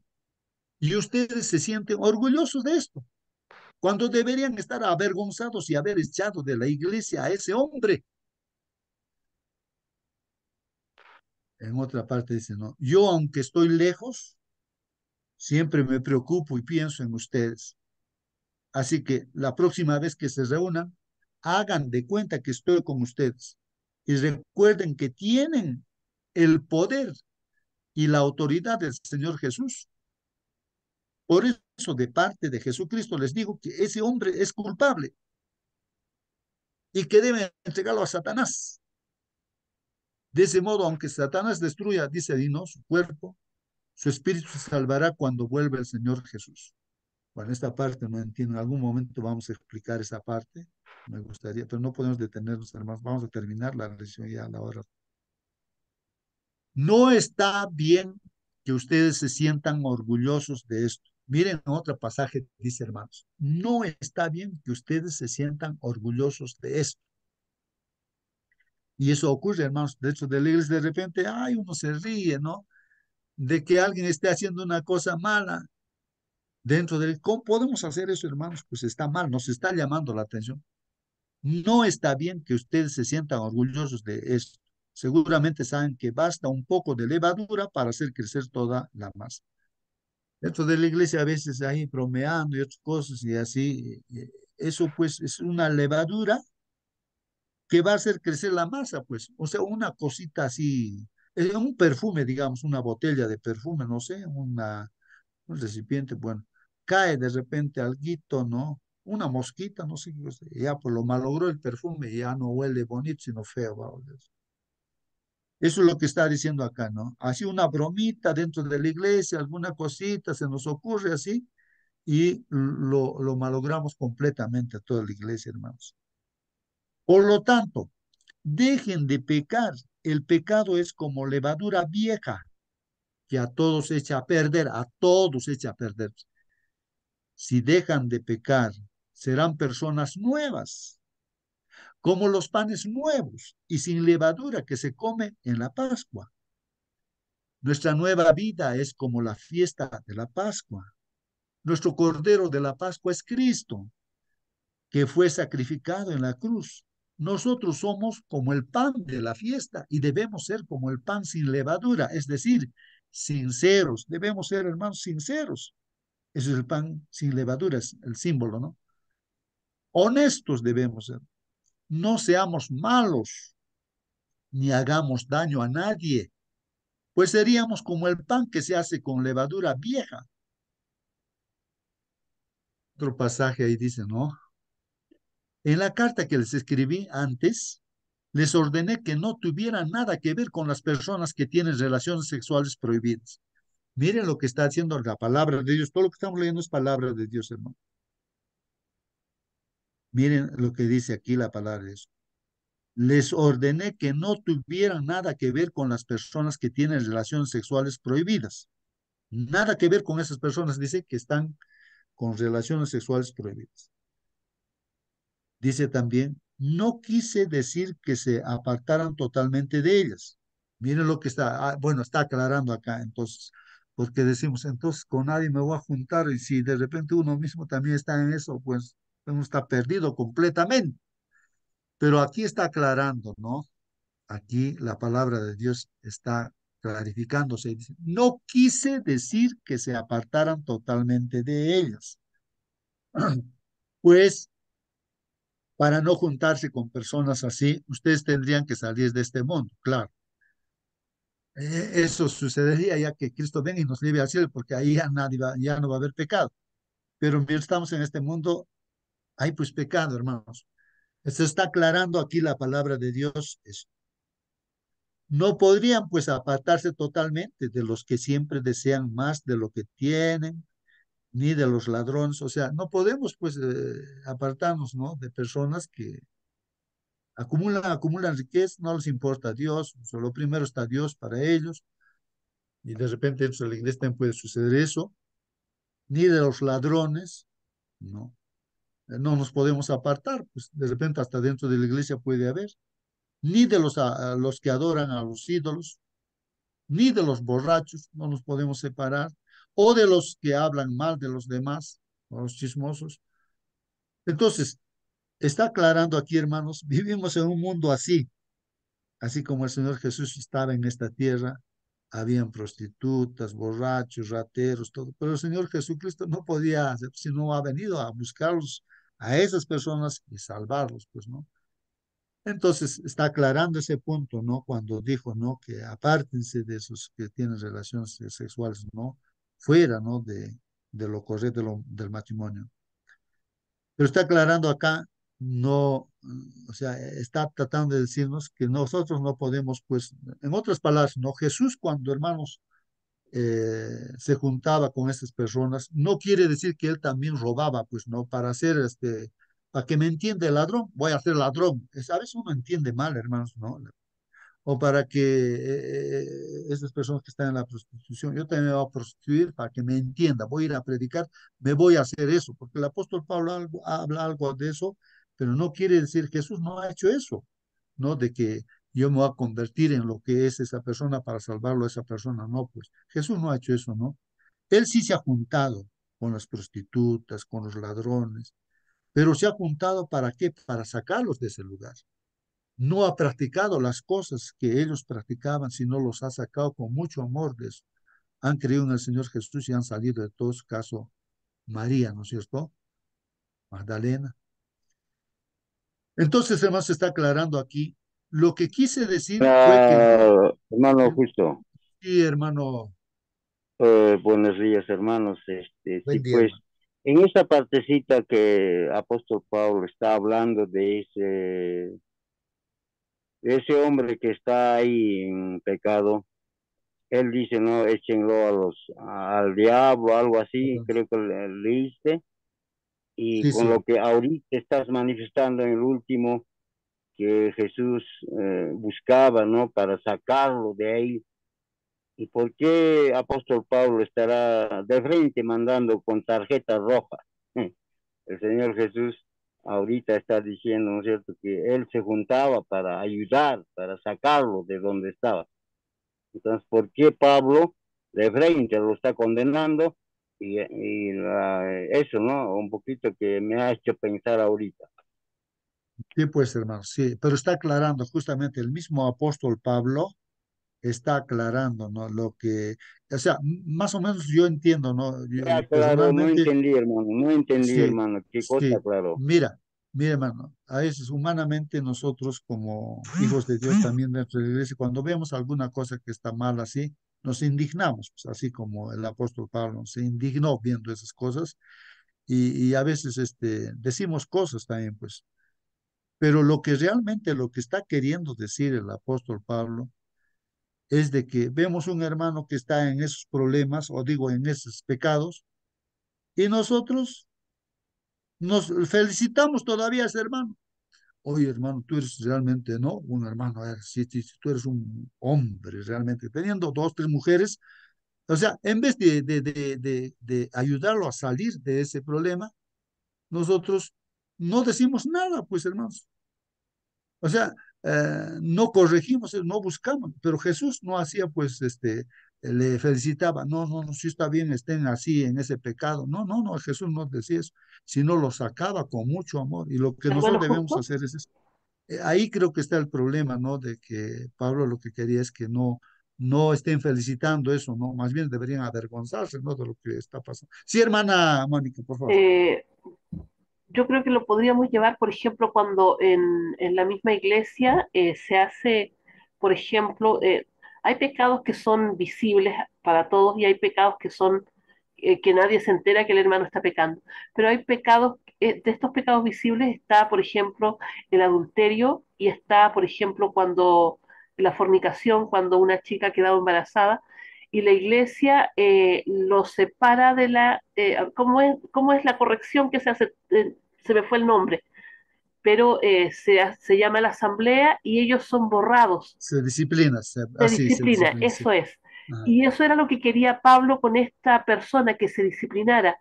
Y ustedes se sienten orgullosos de esto, cuando deberían estar avergonzados y haber echado de la iglesia a ese hombre. En otra parte dice, no, yo aunque estoy lejos, siempre me preocupo y pienso en ustedes. Así que la próxima vez que se reúnan, hagan de cuenta que estoy con ustedes. Y recuerden que tienen el poder y la autoridad del Señor Jesús. Por eso, de parte de Jesucristo, les digo que ese hombre es culpable y que deben entregarlo a Satanás. De ese modo, aunque Satanás destruya, dice Dino, su cuerpo, su espíritu se salvará cuando vuelva el Señor Jesús. Bueno, esta parte no entiendo. En algún momento vamos a explicar esa parte. Me gustaría, pero no podemos detenernos, hermanos. Vamos a terminar la lección ya a la hora. No está bien que ustedes se sientan orgullosos de esto. Miren otro pasaje, dice hermanos. No está bien que ustedes se sientan orgullosos de esto. Y eso ocurre, hermanos. De hecho, de la iglesia de repente, ay, uno se ríe, ¿no? De que alguien esté haciendo una cosa mala dentro del... ¿Cómo podemos hacer eso, hermanos? Pues está mal, nos está llamando la atención. No está bien que ustedes se sientan orgullosos de esto. Seguramente saben que basta un poco de levadura para hacer crecer toda la masa. Dentro de la iglesia a veces ahí bromeando y otras cosas y así. Eso pues es una levadura que va a hacer crecer la masa, pues. O sea, una cosita así, un perfume, digamos, una botella de perfume, no sé, un recipiente, bueno, cae de repente alguito, ¿no? Una mosquita, no sé qué cosa, y ya pues lo malogró el perfume y ya no huele bonito, sino feo, va a oler. Eso es lo que está diciendo acá, ¿no? Así una bromita dentro de la iglesia, alguna cosita se nos ocurre así y lo malogramos completamente a toda la iglesia, hermanos. Por lo tanto, dejen de pecar. El pecado es como levadura vieja que a todos echa a perder, a todos echa a perder. Si dejan de pecar, serán personas nuevas, como los panes nuevos y sin levadura que se come en la Pascua. Nuestra nueva vida es como la fiesta de la Pascua. Nuestro Cordero de la Pascua es Cristo, que fue sacrificado en la cruz. Nosotros somos como el pan de la fiesta y debemos ser como el pan sin levadura, es decir, sinceros. Debemos ser, hermanos, sinceros. Eso es el pan sin levadura, es el símbolo, ¿no? Honestos debemos ser. No seamos malos, ni hagamos daño a nadie, pues seríamos como el pan que se hace con levadura vieja. Otro pasaje ahí dice, ¿no? En la carta que les escribí antes, les ordené que no tuvieran nada que ver con las personas que tienen relaciones sexuales prohibidas. Miren lo que está haciendo la palabra de Dios. Todo lo que estamos leyendo es palabra de Dios, hermano. Miren lo que dice aquí la palabra de Dios. Les ordené que no tuvieran nada que ver con las personas que tienen relaciones sexuales prohibidas. Nada que ver con esas personas, dice, que están con relaciones sexuales prohibidas. Dice también, no quise decir que se apartaran totalmente de ellas. Miren lo que está, bueno, está aclarando acá, entonces, porque decimos, entonces con nadie me voy a juntar, y si de repente uno mismo también está en eso, pues uno está perdido completamente. Pero aquí está aclarando, ¿no? Aquí la palabra de Dios está clarificándose. Dice, no quise decir que se apartaran totalmente de ellas, pues para no juntarse con personas así, ustedes tendrían que salir de este mundo, claro. Eso sucedería ya que Cristo venga y nos lleve al cielo, porque ahí ya, nadie va, ya no va a haber pecado. Pero mientras estamos en este mundo, hay pues pecado, hermanos. Se está aclarando aquí la palabra de Dios. No podrían pues apartarse totalmente de los que siempre desean más de lo que tienen, ni de los ladrones. O sea, no podemos pues apartarnos, ¿no? De personas que acumulan riqueza, no les importa a Dios, solo primero está Dios para ellos, y de repente dentro de la iglesia también puede suceder eso, ni de los ladrones, ¿no? No nos podemos apartar, pues de repente hasta dentro de la iglesia puede haber, ni de los que adoran a los ídolos, ni de los borrachos, no nos podemos separar, o de los que hablan mal de los demás, o los chismosos. Entonces, está aclarando aquí, hermanos, vivimos en un mundo así, así como el Señor Jesús estaba en esta tierra, habían prostitutas, borrachos, rateros, todo. Pero el Señor Jesucristo no podía, si no ha venido a buscarlos a esas personas y salvarlos, pues, ¿no? Entonces está aclarando ese punto, ¿no? Cuando dijo, ¿no? Que apártense de esos que tienen relaciones sexuales, ¿no? Fuera, ¿no? De lo correcto del matrimonio. Pero está aclarando acá, no, o sea, está tratando de decirnos que nosotros no podemos, pues, en otras palabras, ¿no? Jesús cuando, hermanos, se juntaba con estas personas, no quiere decir que él también robaba, pues, ¿no? Para hacer, para que me entienda el ladrón, voy a ser ladrón. A veces uno entiende mal, hermanos, ¿no? O para que esas personas que están en la prostitución, yo también me voy a prostituir para que me entienda, voy a ir a predicar, me voy a hacer eso, porque el apóstol Pablo habla algo de eso, pero no quiere decir que Jesús no ha hecho eso, ¿no? De que yo me voy a convertir en lo que es esa persona para salvarlo a esa persona, no, pues Jesús no ha hecho eso, ¿no? Él sí se ha juntado con las prostitutas, con los ladrones, pero se ha juntado ¿para qué? Para sacarlos de ese lugar. No ha practicado las cosas que ellos practicaban, sino los ha sacado con mucho amor de eso. Han creído en el Señor Jesús y han salido de todo su caso María, ¿no es cierto? Magdalena. Entonces, hermano, se está aclarando aquí. Lo que quise decir fue que no. Hermano Justo, Sí, hermano, buenos días, hermanos. Sí, buen día, pues, hermano. en esta partecita que apóstol Pablo está hablando de ese hombre que está ahí en pecado, él dice, no, échenlo al diablo, algo así, creo que leíste, y Sí, con sí. lo que ahorita estás manifestando en el último, que Jesús buscaba, ¿no? Para sacarlo de ahí. ¿Y por qué apóstol Pablo estará de frente mandando con tarjeta roja? El Señor Jesús ahorita está diciendo, ¿no es cierto?, que él se juntaba para ayudar, para sacarlo de donde estaba. Entonces, ¿por qué Pablo de frente lo está condenando? Eso, ¿no? Un poquito que me ha hecho pensar ahorita. Sí, pues, hermano, sí. Pero está aclarando justamente el mismo apóstol Pablo está aclarando, ¿no? Lo que, o sea, más o menos yo entiendo, ¿no? Ya, claro, no Personalmente, entendí, hermano, no entendí, sí, hermano, qué cosa, sí. claro. Mira, hermano, a veces humanamente nosotros como hijos de Dios también dentro de la iglesia, cuando vemos alguna cosa que está mal así, nos indignamos, pues, así como el apóstol Pablo se indignó viendo esas cosas y a veces decimos cosas también, pues. Pero lo que está queriendo decir el apóstol Pablo es de que vemos un hermano que está en esos problemas, o digo, en esos pecados, y nosotros nos felicitamos todavía a ese hermano. Oye, hermano, tú eres realmente, ¿no? Un hermano, si tú eres un hombre realmente, teniendo dos, tres mujeres, o sea, en vez de ayudarlo a salir de ese problema, nosotros no decimos nada, pues, hermanos. O sea, no corregimos, no buscamos, pero Jesús no hacía, pues, le felicitaba, no, no, no, si está bien, estén así en ese pecado. No, no, no, Jesús no decía eso, sino lo sacaba con mucho amor. Y lo que Hermano nosotros debemos Justo, hacer es eso. Ahí creo que está el problema, ¿no? De que Pablo lo que quería es que no estén felicitando eso, ¿no? Más bien deberían avergonzarse, ¿no? De lo que está pasando. Sí, hermana Mónica, por favor. eh, yo creo que lo podríamos llevar, por ejemplo, cuando en la misma iglesia se hace, por ejemplo, hay pecados que son visibles para todos y hay pecados que son que nadie se entera que el hermano está pecando. Pero hay pecados, de estos pecados visibles está, por ejemplo, el adulterio y está, por ejemplo, cuando la fornicación, cuando una chica ha quedado embarazada y la iglesia lo separa de la... cómo es la corrección que se hace? Se me fue el nombre, pero se llama la asamblea y ellos son borrados, Se disciplina, se así se disciplina, disciplina, sí. eso es. Ajá. Y eso era lo que quería Pablo con esta persona, que se disciplinara.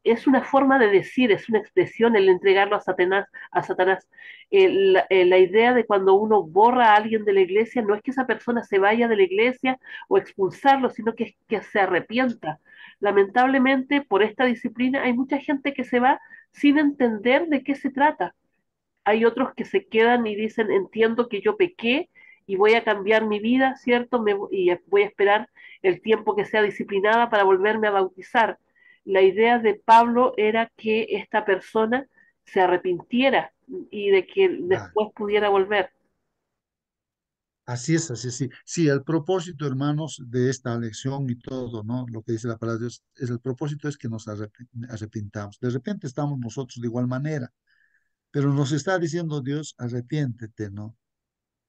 Es una forma de decir, es una expresión el entregarlo a Satanás. A Satanás. La idea de cuando uno borra a alguien de la iglesia no es que esa persona se vaya de la iglesia o expulsarlo, sino que se arrepienta. Lamentablemente, por esta disciplina hay mucha gente que se va sin entender de qué se trata. Hay otros que se quedan y dicen, entiendo que yo pequé y voy a cambiar mi vida, ¿cierto? Y voy a esperar el tiempo que sea disciplinada para volverme a bautizar. La idea de Pablo era que esta persona se arrepintiera y de que Ah, después pudiera volver. así es, así es, sí. Sí, el propósito, hermanos, de esta lección y todo, ¿no? Lo que dice la palabra de Dios, es el propósito es que nos arrepintamos. De repente estamos nosotros de igual manera, pero nos está diciendo Dios, arrepiéntete, ¿no?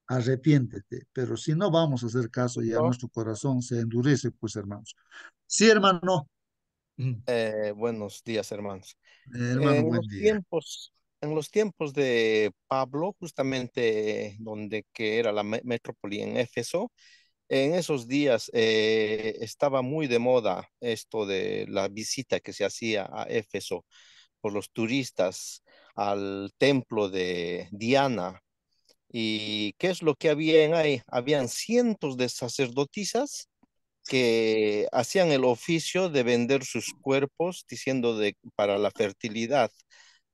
Arrepiéntete. Pero si no vamos a hacer caso, ya ¿No? nuestro corazón se endurece, pues, hermanos. Sí, hermano. Buenos días, hermanos. Hermano, En buen los día. tiempos, en los tiempos de Pablo, justamente donde que era la metrópoli en Éfeso, en esos días estaba muy de moda esto de la visita que se hacía a Éfeso por los turistas al templo de Diana. ¿Y qué es lo que había ahí? Habían cientos de sacerdotisas que hacían el oficio de vender sus cuerpos, diciendo de para la fertilidad,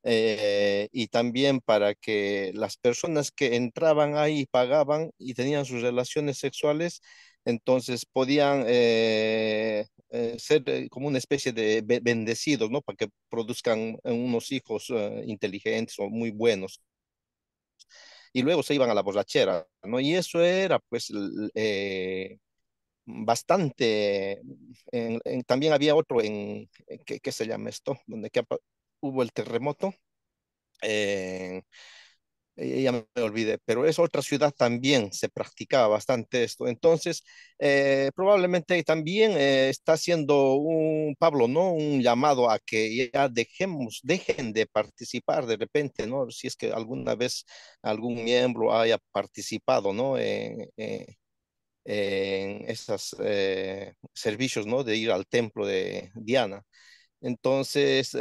y también para que las personas que entraban ahí pagaban y tenían sus relaciones sexuales, entonces podían ser como una especie de bendecidos, ¿no? Para que produzcan unos hijos inteligentes o muy buenos. Y luego se iban a la borrachera, ¿no? Y eso era, pues, bastante. También había otro ¿qué se llama esto? Donde hubo el terremoto. eh, ya me olvidé, pero es otra ciudad también se practicaba bastante esto. Entonces, probablemente también está haciendo Pablo, ¿no? Un llamado a que ya dejen de participar de repente, ¿no? Si es que alguna vez algún miembro haya participado, ¿no? En esos servicios, ¿no? De ir al templo de Diana. Entonces,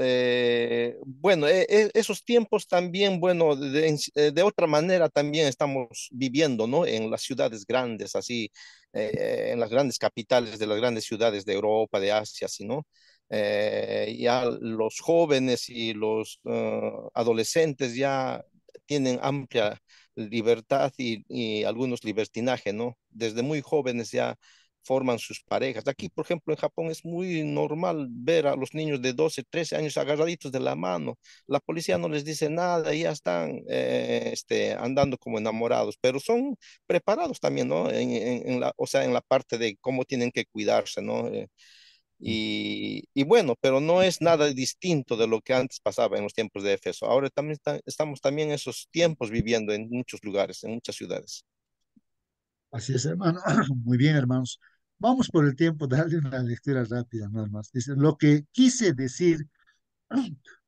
bueno, esos tiempos también, bueno, de otra manera también estamos viviendo, ¿no? En las ciudades grandes, así, en las grandes capitales de las grandes ciudades de Europa, de Asia, así, ¿no? Ya los jóvenes y los adolescentes ya tienen amplia libertad y algunos libertinaje, ¿no? Desde muy jóvenes ya forman sus parejas. Aquí, por ejemplo, en Japón es muy normal ver a los niños de 12, 13 años agarraditos de la mano. La policía no les dice nada y ya están andando como enamorados, pero son preparados también, ¿no? O sea, en la parte de cómo tienen que cuidarse, ¿no? Y bueno, pero no es nada distinto de lo que antes pasaba en los tiempos de Éfeso. Ahora también estamos también en esos tiempos viviendo en muchos lugares, en muchas ciudades. Así es, hermano. Muy bien, hermanos. Vamos por el tiempo, darle una lectura rápida, nada más. Dice, lo que quise decir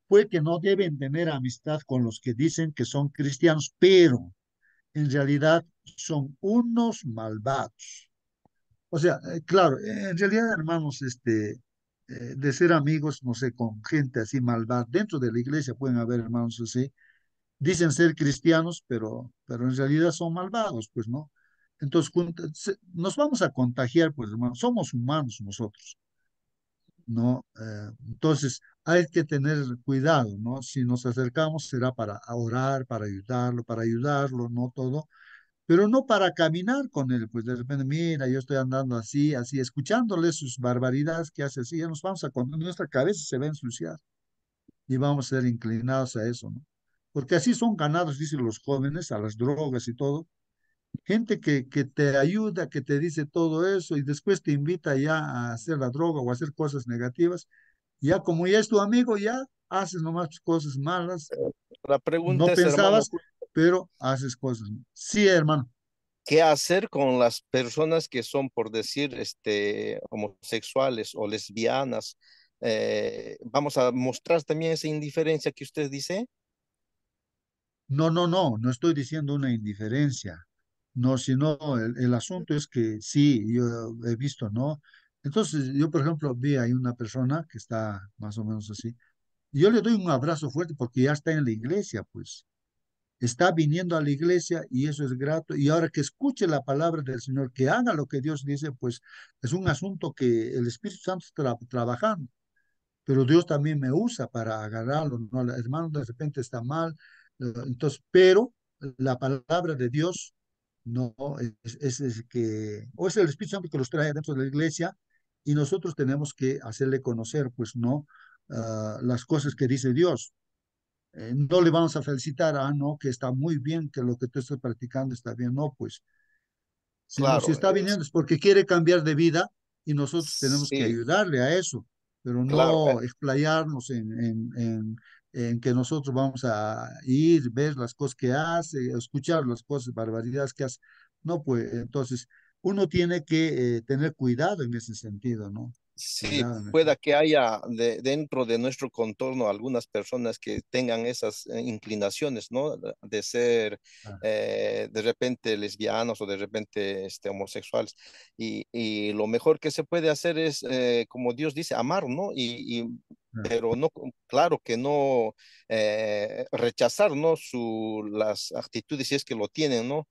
fue que no deben tener amistad con los que dicen que son cristianos, pero en realidad son unos malvados. O sea, claro, en realidad, hermanos, de ser amigos, no sé, con gente así malvada, dentro de la iglesia pueden haber hermanos así, dicen ser cristianos, pero en realidad son malvados, pues, ¿no? Entonces, nos vamos a contagiar, pues, hermanos, somos humanos nosotros, ¿no? Entonces, hay que tener cuidado, ¿no? Si nos acercamos será para orar, para ayudarlo, ¿no? Todo, pero no para caminar con él, pues de repente, mira, yo estoy andando así, así, escuchándole sus barbaridades que hace así, ya nos vamos a, nuestra cabeza se va a ensuciar y vamos a ser inclinados a eso, ¿no? Porque así son ganados, dicen los jóvenes, a las drogas y todo. Gente que te ayuda, que te dice todo eso y después te invita ya a hacer la droga o a hacer cosas negativas. Ya como ya es tu amigo, ya haces nomás cosas malas. La pregunta No es, hermano, pensabas, pero haces cosas. Sí, hermano. ¿qué hacer con las personas que son, por decir, homosexuales o lesbianas? Vamos a mostrar también esa indiferencia que usted dice. No, no, no, no estoy diciendo una indiferencia. No, sino el asunto es que sí, yo he visto, ¿no? Entonces, yo, por ejemplo, vi ahí una persona que está más o menos así. Y yo le doy un abrazo fuerte porque ya está en la iglesia, pues. Está viniendo a la iglesia y eso es grato. Y ahora que escuche la palabra del Señor, que haga lo que Dios dice, pues es un asunto que el Espíritu Santo está trabajando. Pero Dios también me usa para agarrarlo, ¿no? El hermano de repente está mal, entonces, pero la palabra de Dios no es que, o es el Espíritu Santo que los trae dentro de la iglesia y nosotros tenemos que hacerle conocer, pues, ¿no? Las cosas que dice Dios. no le vamos a felicitar, no, que está muy bien, que lo que tú estás practicando está bien, no, pues, sino si Claro, está viniendo es porque quiere cambiar de vida y nosotros tenemos que sí, ayudarle a eso, pero claro. no explayarnos en que nosotros vamos a ir, ver las cosas que hace, escuchar las cosas, barbaridades que hace. No, pues entonces uno tiene que tener cuidado en ese sentido, ¿no? Sí, Cuidado en ese pueda que haya dentro de nuestro contorno algunas personas que tengan esas inclinaciones, ¿no? De ser ah, de repente lesbianos o de repente homosexuales. Y lo mejor que se puede hacer es, como Dios dice, amar, ¿no? ah. Pero no, claro que no rechazar, ¿no? Las actitudes si es que lo tienen, ¿no?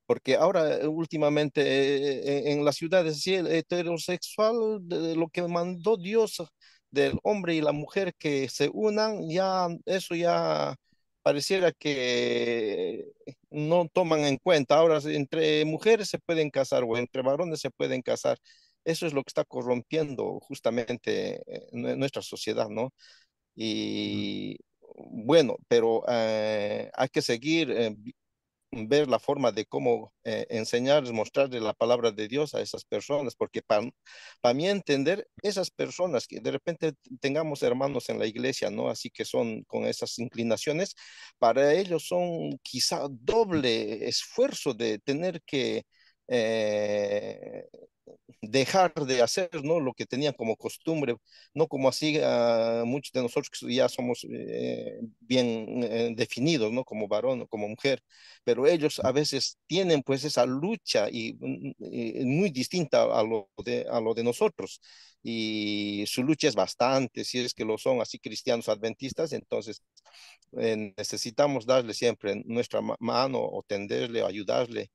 Porque ahora últimamente en las ciudades, sí, el heterosexual, de lo que mandó Dios del hombre y la mujer que se unan, ya eso ya pareciera que no toman en cuenta. Ahora, entre mujeres se pueden casar o entre varones se pueden casar. Eso es lo que está corrompiendo justamente nuestra sociedad, ¿no? Y bueno, pero hay que seguir ver la forma de cómo enseñar, mostrarle la palabra de Dios a esas personas, porque para mí entender, esas personas que de repente tengamos hermanos en la iglesia, ¿no? Así que son con esas inclinaciones, para ellos son quizá doble esfuerzo de tener que eh, dejar de hacer, ¿no? Lo que tenían como costumbre, no como así muchos de nosotros que ya somos bien definidos, ¿no? Como varón o como mujer, pero ellos a veces tienen pues esa lucha y muy distinta a lo de nosotros. Y su lucha es bastante, si es que lo son así cristianos adventistas, entonces necesitamos darle siempre nuestra mano o tenderle o ayudarle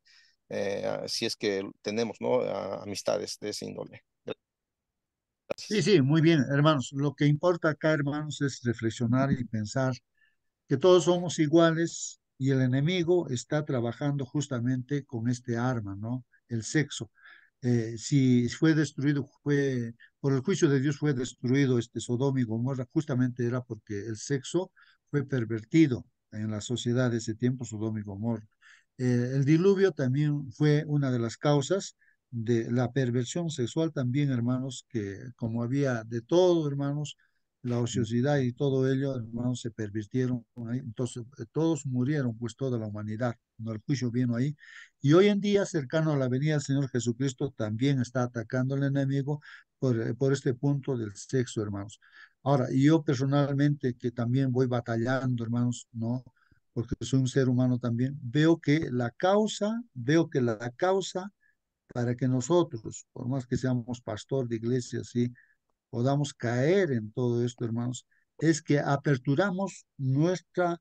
si es que tenemos, ¿no? Amistades de ese índole. Sí, Gracias. sí, muy bien, hermanos. Lo que importa acá, hermanos, es reflexionar y pensar que todos somos iguales y el enemigo está trabajando justamente con este arma, ¿no? El sexo. Si fue destruido, fue por el juicio de Dios fue destruido este Sodoma y Gomorra, justamente era porque el sexo fue pervertido en la sociedad de ese tiempo, Sodoma y Gomorra. El diluvio también fue una de las causas de la perversión sexual también, hermanos, que como había de todo, hermanos, la ociosidad y todo ello, hermanos, se pervirtieron ahí. Entonces, todos murieron, pues toda la humanidad. No, el juicio vino ahí. Y hoy en día, cercano a la venida del Señor Jesucristo, también está atacando al enemigo por este punto del sexo, hermanos. Ahora, y yo personalmente, que también voy batallando, hermanos, ¿no? Porque soy un ser humano también, veo que la causa para que nosotros, por más que seamos pastor de iglesia, sí, podamos caer en todo esto, hermanos, es que aperturamos nuestras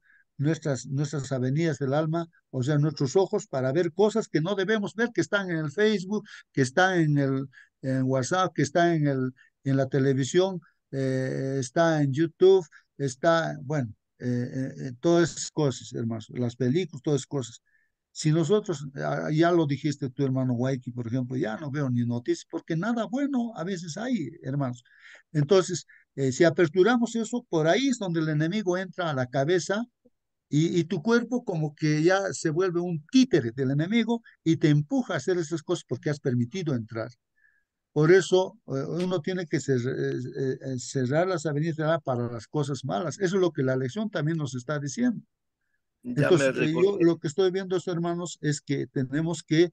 avenidas del alma, o sea, nuestros ojos para ver cosas que no debemos ver, que están en el Facebook, que están en WhatsApp, que están en la televisión, está en YouTube, está, bueno, todas esas cosas, hermanos, las películas, todas esas cosas. Si nosotros, ya lo dijiste tu hermano Waiki, por ejemplo, ya no veo ni noticias, porque nada bueno a veces hay, hermanos. Entonces, si aperturamos eso, por ahí es donde el enemigo entra a la cabeza y tu cuerpo como que ya se vuelve un títere del enemigo y te empuja a hacer esas cosas porque has permitido entrar. Por eso uno tiene que cerrar las avenidas para las cosas malas. Eso es lo que la lección también nos está diciendo. Ya me Entonces, yo recordé. lo que estoy viendo, hermanos, es que tenemos que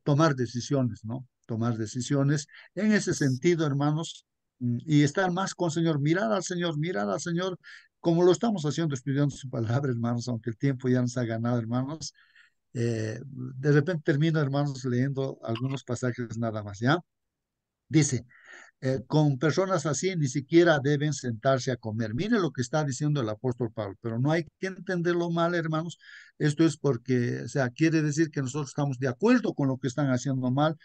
tomar decisiones, ¿no? Tomar decisiones en ese sentido, hermanos, y estar más con el Señor, mirar al Señor, como lo estamos haciendo, estudiando su palabra, hermanos, aunque el tiempo ya nos ha ganado, hermanos. De repente termino, hermanos, leyendo algunos pasajes nada más, ¿ya? Dice, con personas así ni siquiera deben sentarse a comer. Mire lo que está diciendo el apóstol Pablo, pero no hay que entenderlo mal, hermanos. Esto es porque, o sea, quiere decir que nosotros estamos de acuerdo con lo que están haciendo mal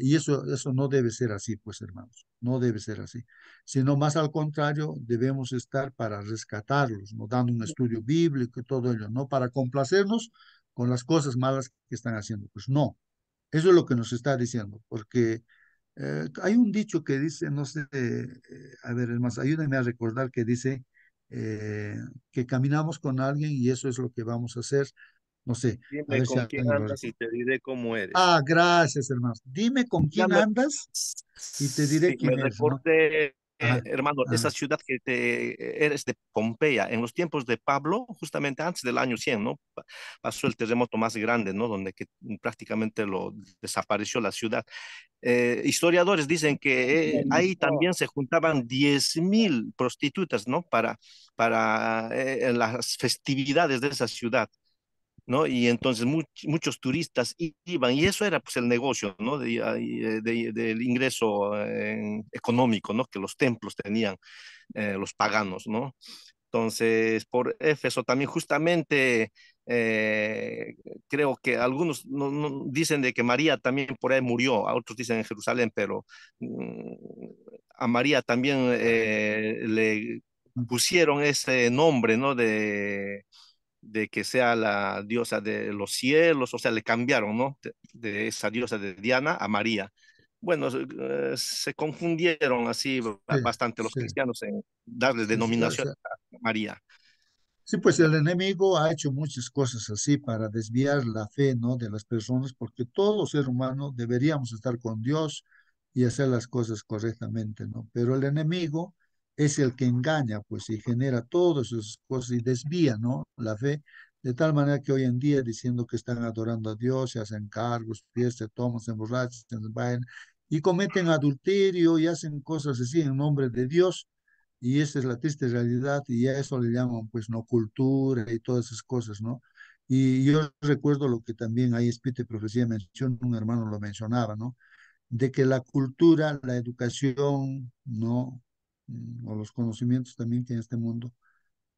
y eso no debe ser así, pues, hermanos. No debe ser así. Sino más al contrario, debemos estar para rescatarlos, no dando un estudio bíblico y todo ello, no para complacernos con las cosas malas que están haciendo. Pues no, eso es lo que nos está diciendo, porque hay un dicho que dice, no sé, a ver, es más, ayúdenme a recordar que dice, que caminamos con alguien y eso es lo que vamos a hacer. No sé, a Dime ver si con quién alguien lo andas y recuerda. te diré cómo eres. Ah, gracias, hermano. Dime con Ya quién me, andas y te diré sí, me quién eres, ¿no? recordé, Ajá, hermano, esa ajá, ciudad que te eres de Pompeya. En los tiempos de Pablo, justamente antes del año 100, ¿no? Pasó el terremoto más grande, ¿no? Donde que prácticamente lo desapareció la ciudad. Historiadores dicen que ahí también se juntaban 10.000 prostitutas, ¿no? Para en las festividades de esa ciudad. ¿No? Y entonces muchos turistas iban, y eso era pues el negocio, ¿no? Del ingreso económico, ¿no? Que los templos tenían los paganos, ¿no? Entonces, por Éfeso también justamente eh, creo que algunos dicen de que María también por ahí murió, a otros dicen en Jerusalén, pero mm, a María también le pusieron ese nombre, ¿no? De que sea la diosa de los cielos, o sea, le cambiaron, ¿no? De esa diosa de Diana a María. Bueno, se confundieron así sí, bastante los sí, cristianos en darle sí, sí, o denominación sea, a María. sí, pues el enemigo ha hecho muchas cosas así para desviar la fe, ¿no? De las personas, porque todo ser humano deberíamos estar con Dios y hacer las cosas correctamente, ¿no? Pero el enemigo es el que engaña, pues, y genera todas esas cosas y desvía, ¿no? La fe, de tal manera que hoy en día diciendo que están adorando a Dios, se hacen cargos, fiestas, se toman, se emborrachan, se vayan y cometen adulterio y hacen cosas así en nombre de Dios y esa es la triste realidad y a eso le llaman pues no cultura y todas esas cosas, ¿no? Y yo recuerdo lo que también ahí Espíritu y Profecía menciona, un hermano lo mencionaba, ¿no? De que la cultura, la educación, ¿no? O los conocimientos también que en este mundo,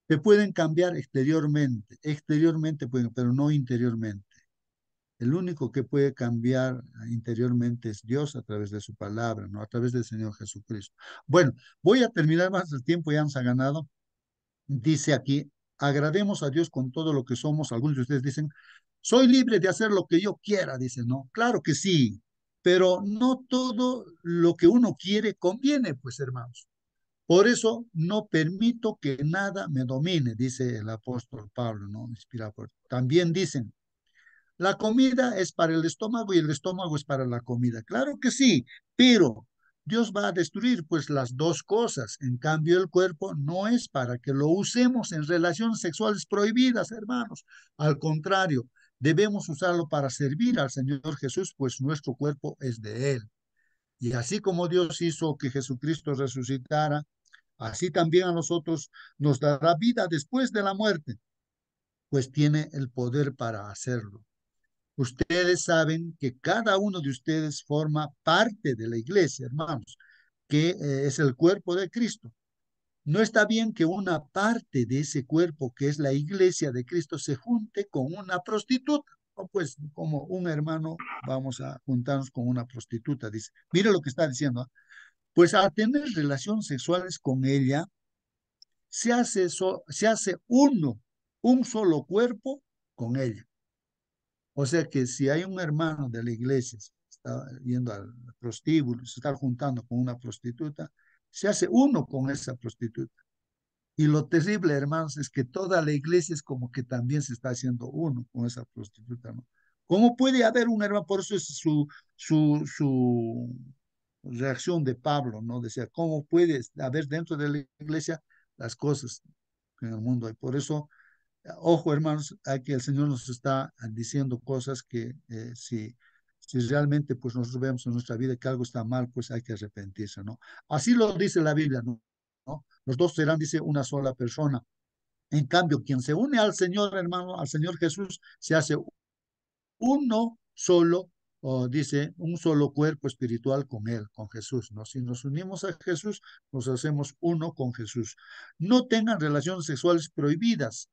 se pueden cambiar exteriormente pueden, pero no interiormente. El único que puede cambiar interiormente es Dios a través de su palabra, ¿no? A través del Señor Jesucristo. Bueno, voy a terminar más, el tiempo ya nos ha ganado. Dice aquí, agrademos a Dios con todo lo que somos. Algunos de ustedes dicen, soy libre de hacer lo que yo quiera, dicen, no, claro que sí, pero no todo lo que uno quiere conviene, pues hermanos. Por eso no permito que nada me domine, dice el apóstol Pablo, ¿no? Inspirado por. También dicen, la comida es para el estómago y el estómago es para la comida. Claro que sí, pero Dios va a destruir pues las dos cosas. En cambio, el cuerpo no es para que lo usemos en relaciones sexuales prohibidas, hermanos. Al contrario, debemos usarlo para servir al Señor Jesús, pues nuestro cuerpo es de Él. Y así como Dios hizo que Jesucristo resucitara, así también a nosotros nos dará vida después de la muerte, pues tiene el poder para hacerlo. Ustedes saben que cada uno de ustedes forma parte de la iglesia, hermanos, que es el cuerpo de Cristo. No está bien que una parte de ese cuerpo, que es la iglesia de Cristo, se junte con una prostituta. O pues como un hermano, vamos a juntarnos con una prostituta, dice. Mire lo que está diciendo. Pues al tener relaciones sexuales con ella, se hace uno, un solo cuerpo con ella. O sea que si hay un hermano de la iglesia, se está yendo al prostíbulo, se está juntando con una prostituta, se hace uno con esa prostituta. Y lo terrible, hermanos, es que toda la iglesia es como que también se está haciendo uno con esa prostituta, ¿no? ¿Cómo puede haber un hermano? Por eso es su reacción de Pablo, ¿no? Decía, ¿cómo puede haber dentro de la iglesia las cosas que en el mundo hay? Por eso ojo, hermanos, aquí el Señor nos está diciendo cosas que si realmente pues nosotros vemos en nuestra vida que algo está mal, pues hay que arrepentirse, ¿no? Así lo dice la Biblia, ¿no? ¿No? Los dos serán, dice, una sola persona. En cambio, quien se une al Señor, hermano, al Señor Jesús, se hace uno solo, o dice, un solo cuerpo espiritual con Él, con Jesús, ¿no? Si nos unimos a Jesús, nos hacemos uno con Jesús. No tengan relaciones sexuales prohibidas,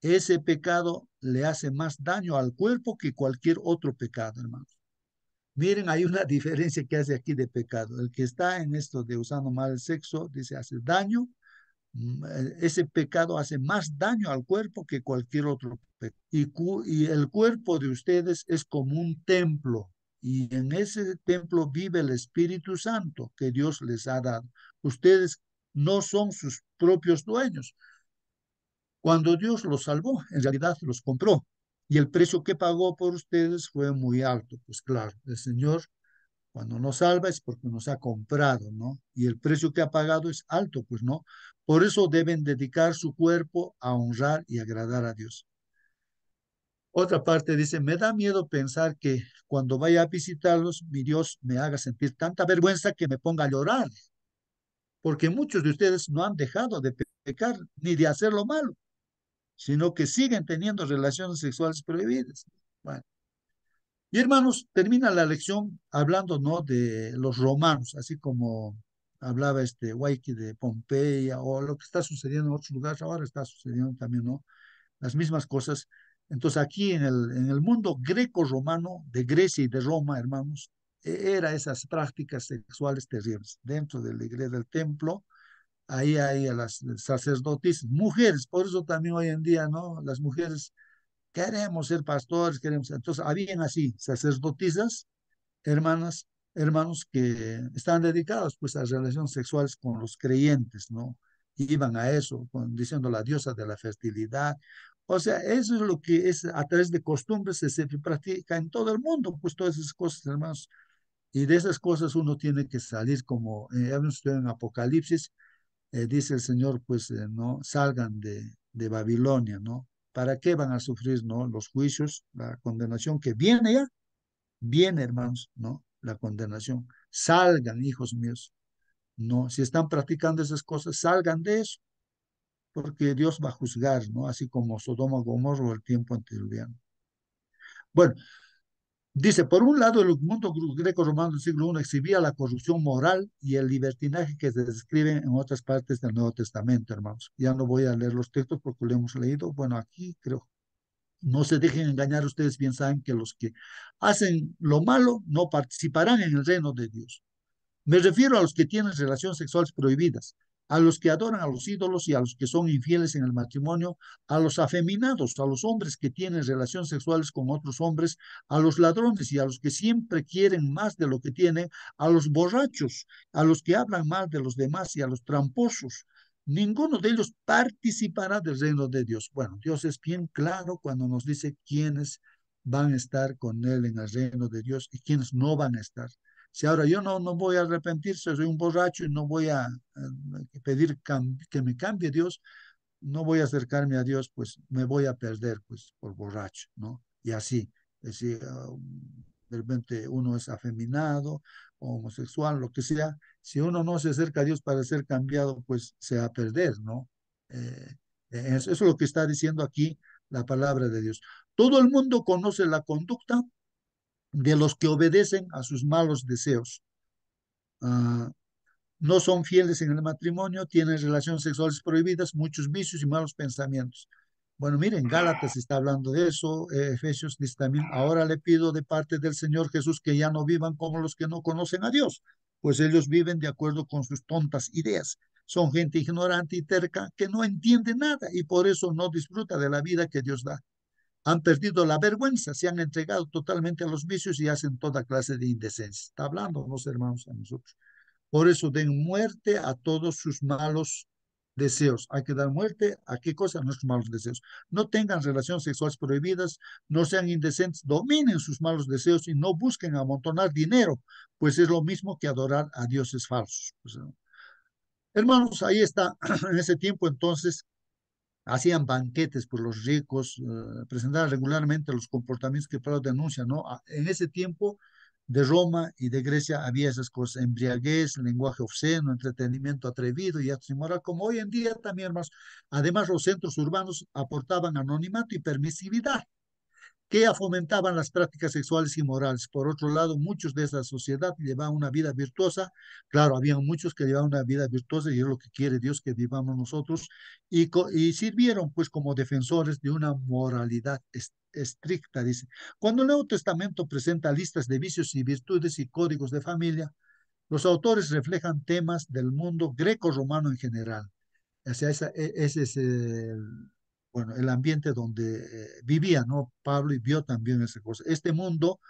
ese pecado le hace más daño al cuerpo que cualquier otro pecado, hermanos. Miren, hay una diferencia que hace aquí de pecado. El que está en esto de usando mal el sexo, dice, hace daño. Ese pecado hace más daño al cuerpo que cualquier otro pecado. Y el cuerpo de ustedes es como un templo. Y en ese templo vive el Espíritu Santo que Dios les ha dado. Ustedes no son sus propios dueños, Cuando Dios los salvó, en realidad los compró. Y el precio que pagó por ustedes fue muy alto. Pues claro, el Señor cuando nos salva es porque nos ha comprado, ¿no? Y el precio que ha pagado es alto, pues no. Por eso deben dedicar su cuerpo a honrar y agradar a Dios. Otra parte dice, me da miedo pensar que cuando vaya a visitarlos, mi Dios me haga sentir tanta vergüenza que me ponga a llorar, porque muchos de ustedes no han dejado de pecar ni de hacer lo malo, sino que siguen teniendo relaciones sexuales prohibidas. Bueno, y hermanos, termina la lección hablando, ¿no? De los romanos, así como hablaba este Waiki de Pompeya o lo que está sucediendo en otros lugares, ahora está sucediendo también, ¿no? Las mismas cosas. Entonces aquí en el mundo greco-romano de Grecia y de Roma, hermanos, era esas prácticas sexuales terribles. Dentro de la iglesia del templo, ahí hay a las sacerdotisas, mujeres, por eso también hoy en día, ¿no? Las mujeres queremos ser pastores, queremos. Entonces, habían así sacerdotisas, hermanas, hermanos que estaban dedicados pues a relaciones sexuales con los creyentes, ¿no? Iban a eso, diciendo la diosa de la fertilidad. O sea, eso es lo que es a través de costumbres se practica en todo el mundo, pues todas esas cosas, hermanos. Y de esas cosas uno tiene que salir como, hemos estudiado en Apocalipsis, dice el Señor, pues no salgan de Babilonia, ¿no? ¿Para qué van a sufrir, no? Los juicios, la condenación que viene ya, viene, hermanos, ¿no? La condenación. Salgan, hijos míos, ¿no? Si están practicando esas cosas, salgan de eso, porque Dios va a juzgar, ¿no? Así como Sodoma y Gomorra el tiempo anterior. Bueno, dice, por un lado, el mundo greco-romano del siglo I exhibía la corrupción moral y el libertinaje que se describen en otras partes del Nuevo Testamento, hermanos. Ya no voy a leer los textos porque lo hemos leído. Bueno, aquí creo, no se dejen engañar, ustedes bien saben que los que hacen lo malo no participarán en el reino de Dios. Me refiero a los que tienen relaciones sexuales prohibidas, a los que adoran a los ídolos y a los que son infieles en el matrimonio, a los afeminados, a los hombres que tienen relaciones sexuales con otros hombres, a los ladrones y a los que siempre quieren más de lo que tienen, a los borrachos, a los que hablan mal de los demás y a los tramposos. Ninguno de ellos participará del reino de Dios. Bueno, Dios es bien claro cuando nos dice quiénes van a estar con Él en el reino de Dios y quiénes no van a estar. Si ahora yo no voy a arrepentirse, soy un borracho y no voy a pedir que me cambie Dios, no voy a acercarme a Dios, pues me voy a perder, pues, por borracho, ¿no? Y así, es decir, de repente uno es afeminado, homosexual, lo que sea, si uno no se acerca a Dios para ser cambiado, pues se va a perder, ¿no? Eso es lo que está diciendo aquí la palabra de Dios. Todo el mundo conoce la conducta de los que obedecen a sus malos deseos. Uh, no son fieles en el matrimonio, tienen relaciones sexuales prohibidas, muchos vicios y malos pensamientos. Bueno, miren, Gálatas está hablando de eso, Efesios dice también, ahora le pido de parte del Señor Jesús que ya no vivan como los que no conocen a Dios, pues ellos viven de acuerdo con sus tontas ideas. Son gente ignorante y terca que no entiende nada y por eso no disfruta de la vida que Dios da. Han perdido la vergüenza, se han entregado totalmente a los vicios y hacen toda clase de indecencia. Está hablando, los hermanos, a nosotros. Por eso den muerte a todos sus malos deseos. Hay que dar muerte a qué cosa, a nuestros malos deseos. No tengan relaciones sexuales prohibidas, no sean indecentes, dominen sus malos deseos y no busquen amontonar dinero, pues es lo mismo que adorar a dioses falsos. Pues, hermanos, ahí está, en ese tiempo entonces hacían banquetes por los ricos, presentaban regularmente los comportamientos que Pablo denuncia, ¿no? En ese tiempo de Roma y de Grecia había esas cosas, embriaguez, lenguaje obsceno, entretenimiento atrevido y actos inmoral, como hoy en día también más. Además, los centros urbanos aportaban anonimato y permisividad que fomentaban las prácticas sexuales inmorales. Por otro lado, muchos de esa sociedad llevaban una vida virtuosa. Claro, había muchos que llevaban una vida virtuosa y es lo que quiere Dios que vivamos nosotros. Y sirvieron pues como defensores de una moralidad estricta, dice. Cuando el Nuevo Testamento presenta listas de vicios y virtudes y códigos de familia, los autores reflejan temas del mundo greco-romano en general. O sea, ese es bueno, el ambiente donde vivía, ¿no? Pablo y vio también esa cosa. Este mundo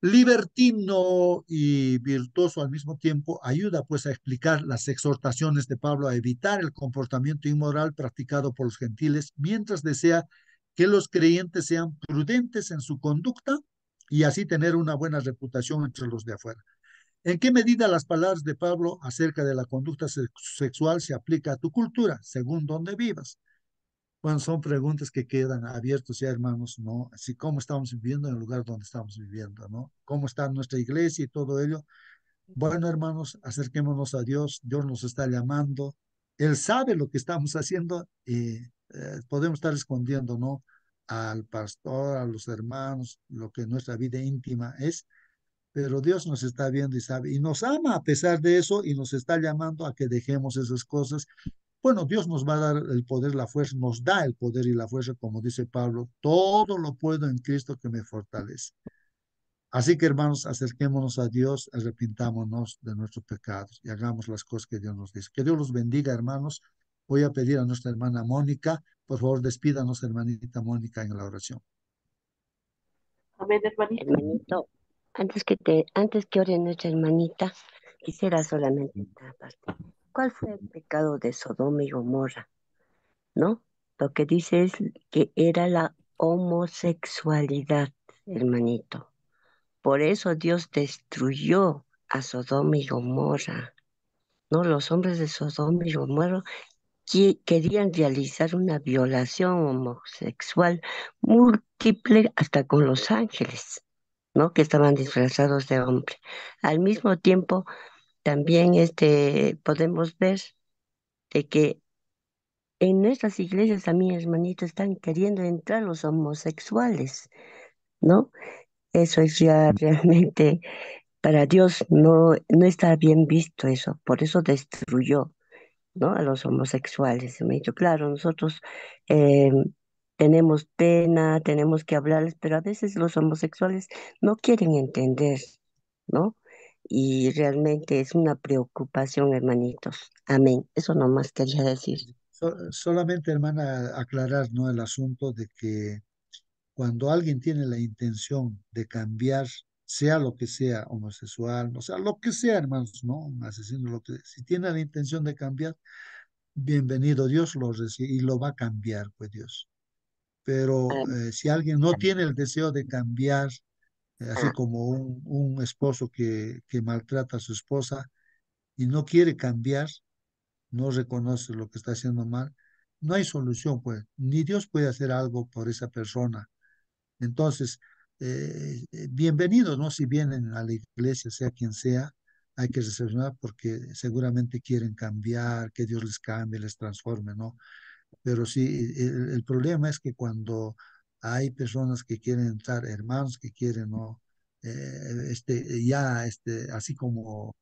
libertino y virtuoso al mismo tiempo, ayuda pues a explicar las exhortaciones de Pablo a evitar el comportamiento inmoral practicado por los gentiles, mientras desea que los creyentes sean prudentes en su conducta y así tener una buena reputación entre los de afuera. ¿En qué medida las palabras de Pablo acerca de la conducta sexual se aplica a tu cultura, según donde vivas? Bueno, son preguntas que quedan abiertas ya, hermanos, ¿no? Así como estamos viviendo en el lugar donde estamos viviendo, ¿no? ¿Cómo está nuestra iglesia y todo ello? Bueno, hermanos, acerquémonos a Dios. Dios nos está llamando. Él sabe lo que estamos haciendo y podemos estar escondiendo, ¿no? Al pastor, a los hermanos, lo que nuestra vida íntima es, pero Dios nos está viendo y sabe, y nos ama a pesar de eso y nos está llamando a que dejemos esas cosas. Bueno, Dios nos va a dar el poder, la fuerza, nos da el poder y la fuerza, como dice Pablo, todo lo puedo en Cristo que me fortalece. Así que, hermanos, acerquémonos a Dios, arrepintámonos de nuestros pecados y hagamos las cosas que Dios nos dice. Que Dios los bendiga, hermanos. Voy a pedir a nuestra hermana Mónica, por favor, despídanos, hermanita Mónica, en la oración. Amén, hermanito. Hermanito, antes que ore nuestra hermanita, quisiera solamente esta parte. ¿Cuál fue el pecado de Sodoma y Gomorra? ¿No? Lo que dice es que era la homosexualidad, hermanito. Por eso Dios destruyó a Sodoma y Gomorra. ¿No? Los hombres de Sodoma y Gomorra querían realizar una violación homosexual múltiple hasta con los ángeles, ¿no? Que estaban disfrazados de hombre. Al mismo tiempo, también podemos ver de que en nuestras iglesias también, hermanito, están queriendo entrar los homosexuales, ¿no? Eso es ya realmente para Dios no está bien visto eso, por eso destruyó, ¿no? A los homosexuales. Me ha dicho, claro, nosotros eh, tenemos pena, tenemos que hablarles, pero a veces los homosexuales no quieren entender, ¿no? Y realmente es una preocupación, hermanitos. Amén. Eso nomás quería decir. Solamente, hermana, aclarar, ¿no? El asunto de que cuando alguien tiene la intención de cambiar, sea lo que sea, homosexual, o sea, lo que sea, hermanos, ¿no? Un asesino, lo que si tiene la intención de cambiar, bienvenido, Dios lo recibe y lo va a cambiar, pues Dios. Pero Ah, si alguien no tiene el deseo de cambiar, así ah, como un esposo que maltrata a su esposa y no quiere cambiar, no reconoce lo que está haciendo mal, no hay solución, pues, ni Dios puede hacer algo por esa persona. Entonces, bienvenidos, ¿no? Si vienen a la iglesia, sea quien sea, hay que recepcionar porque seguramente quieren cambiar, que Dios les cambie, les transforme, ¿no? Pero sí, el problema es que cuando hay personas que quieren entrar, hermanos que quieren, ¿no? Así como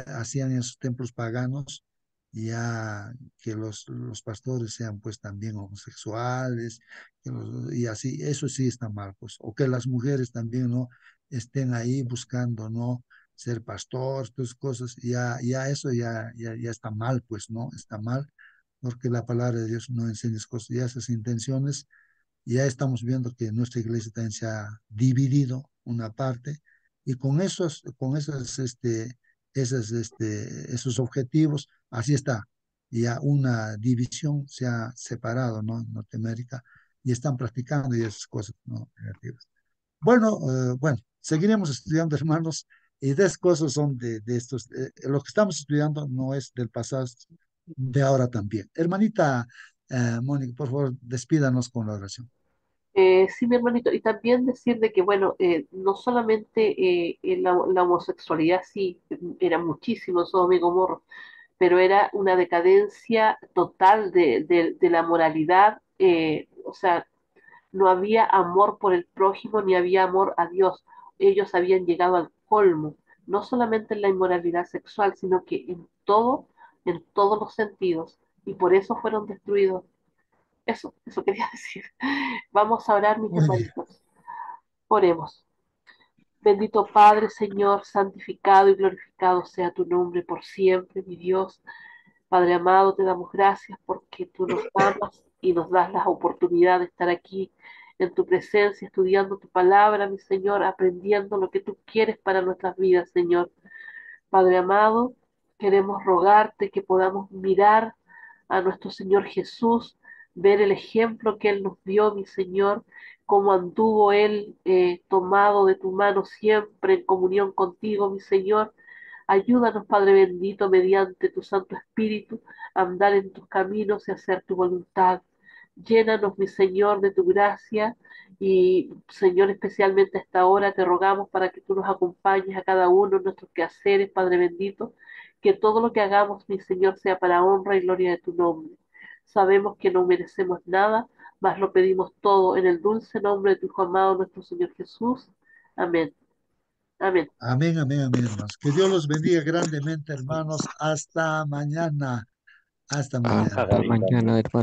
hacían en sus templos paganos, ya que los pastores sean pues también homosexuales, y así, eso sí está mal, pues, o que las mujeres también, ¿no? Estén ahí buscando, ¿no? Ser pastor, todas cosas, ya eso ya está mal, pues, ¿no? Está mal porque la palabra de Dios no enseña esas cosas y esas intenciones. Ya estamos viendo que nuestra iglesia también se ha dividido una parte y esos objetivos, así está. Ya una división se ha separado, ¿no? En Norteamérica y están practicando y esas cosas, ¿no? Negativas. Bueno, seguiremos estudiando, hermanos, y estas cosas son de estos, lo que estamos estudiando no es del pasado, es de ahora también. Hermanita Mónica, por favor, despídanos con la oración. Sí, mi hermanito, y también decir de que, bueno, no solamente la homosexualidad sí era muchísimo en Sodoma y Gomorra, pero era una decadencia total de la moralidad, o sea, no había amor por el prójimo ni había amor a Dios. Ellos habían llegado al colmo, no solamente en la inmoralidad sexual, sino que en todos los sentidos, y por eso fueron destruidos. Eso quería decir. Vamos a orar, mis Muy bien. hermanitos. Oremos. Bendito Padre, Señor, santificado y glorificado sea tu nombre por siempre, mi Dios. Padre amado, te damos gracias porque tú nos amas y nos das la oportunidad de estar aquí en tu presencia, estudiando tu palabra, mi Señor, aprendiendo lo que tú quieres para nuestras vidas, Señor. Padre amado, queremos rogarte que podamos mirar a nuestro Señor Jesús, ver el ejemplo que Él nos dio, mi Señor, cómo anduvo Él tomado de tu mano siempre en comunión contigo, mi Señor. Ayúdanos, Padre bendito, mediante tu Santo Espíritu, a andar en tus caminos y hacer tu voluntad. Llénanos, mi Señor, de tu gracia y, Señor, especialmente a esta hora te rogamos para que tú nos acompañes a cada uno en nuestros quehaceres, Padre bendito, que todo lo que hagamos, mi Señor, sea para honra y gloria de tu nombre. Sabemos que no merecemos nada, mas lo pedimos todo en el dulce nombre de tu Hijo amado, nuestro Señor Jesús. Amén. Amén. Amén, amén, amén, hermanos. Que Dios los bendiga grandemente, hermanos. Hasta mañana. Hasta mañana. Hasta mañana, hermano.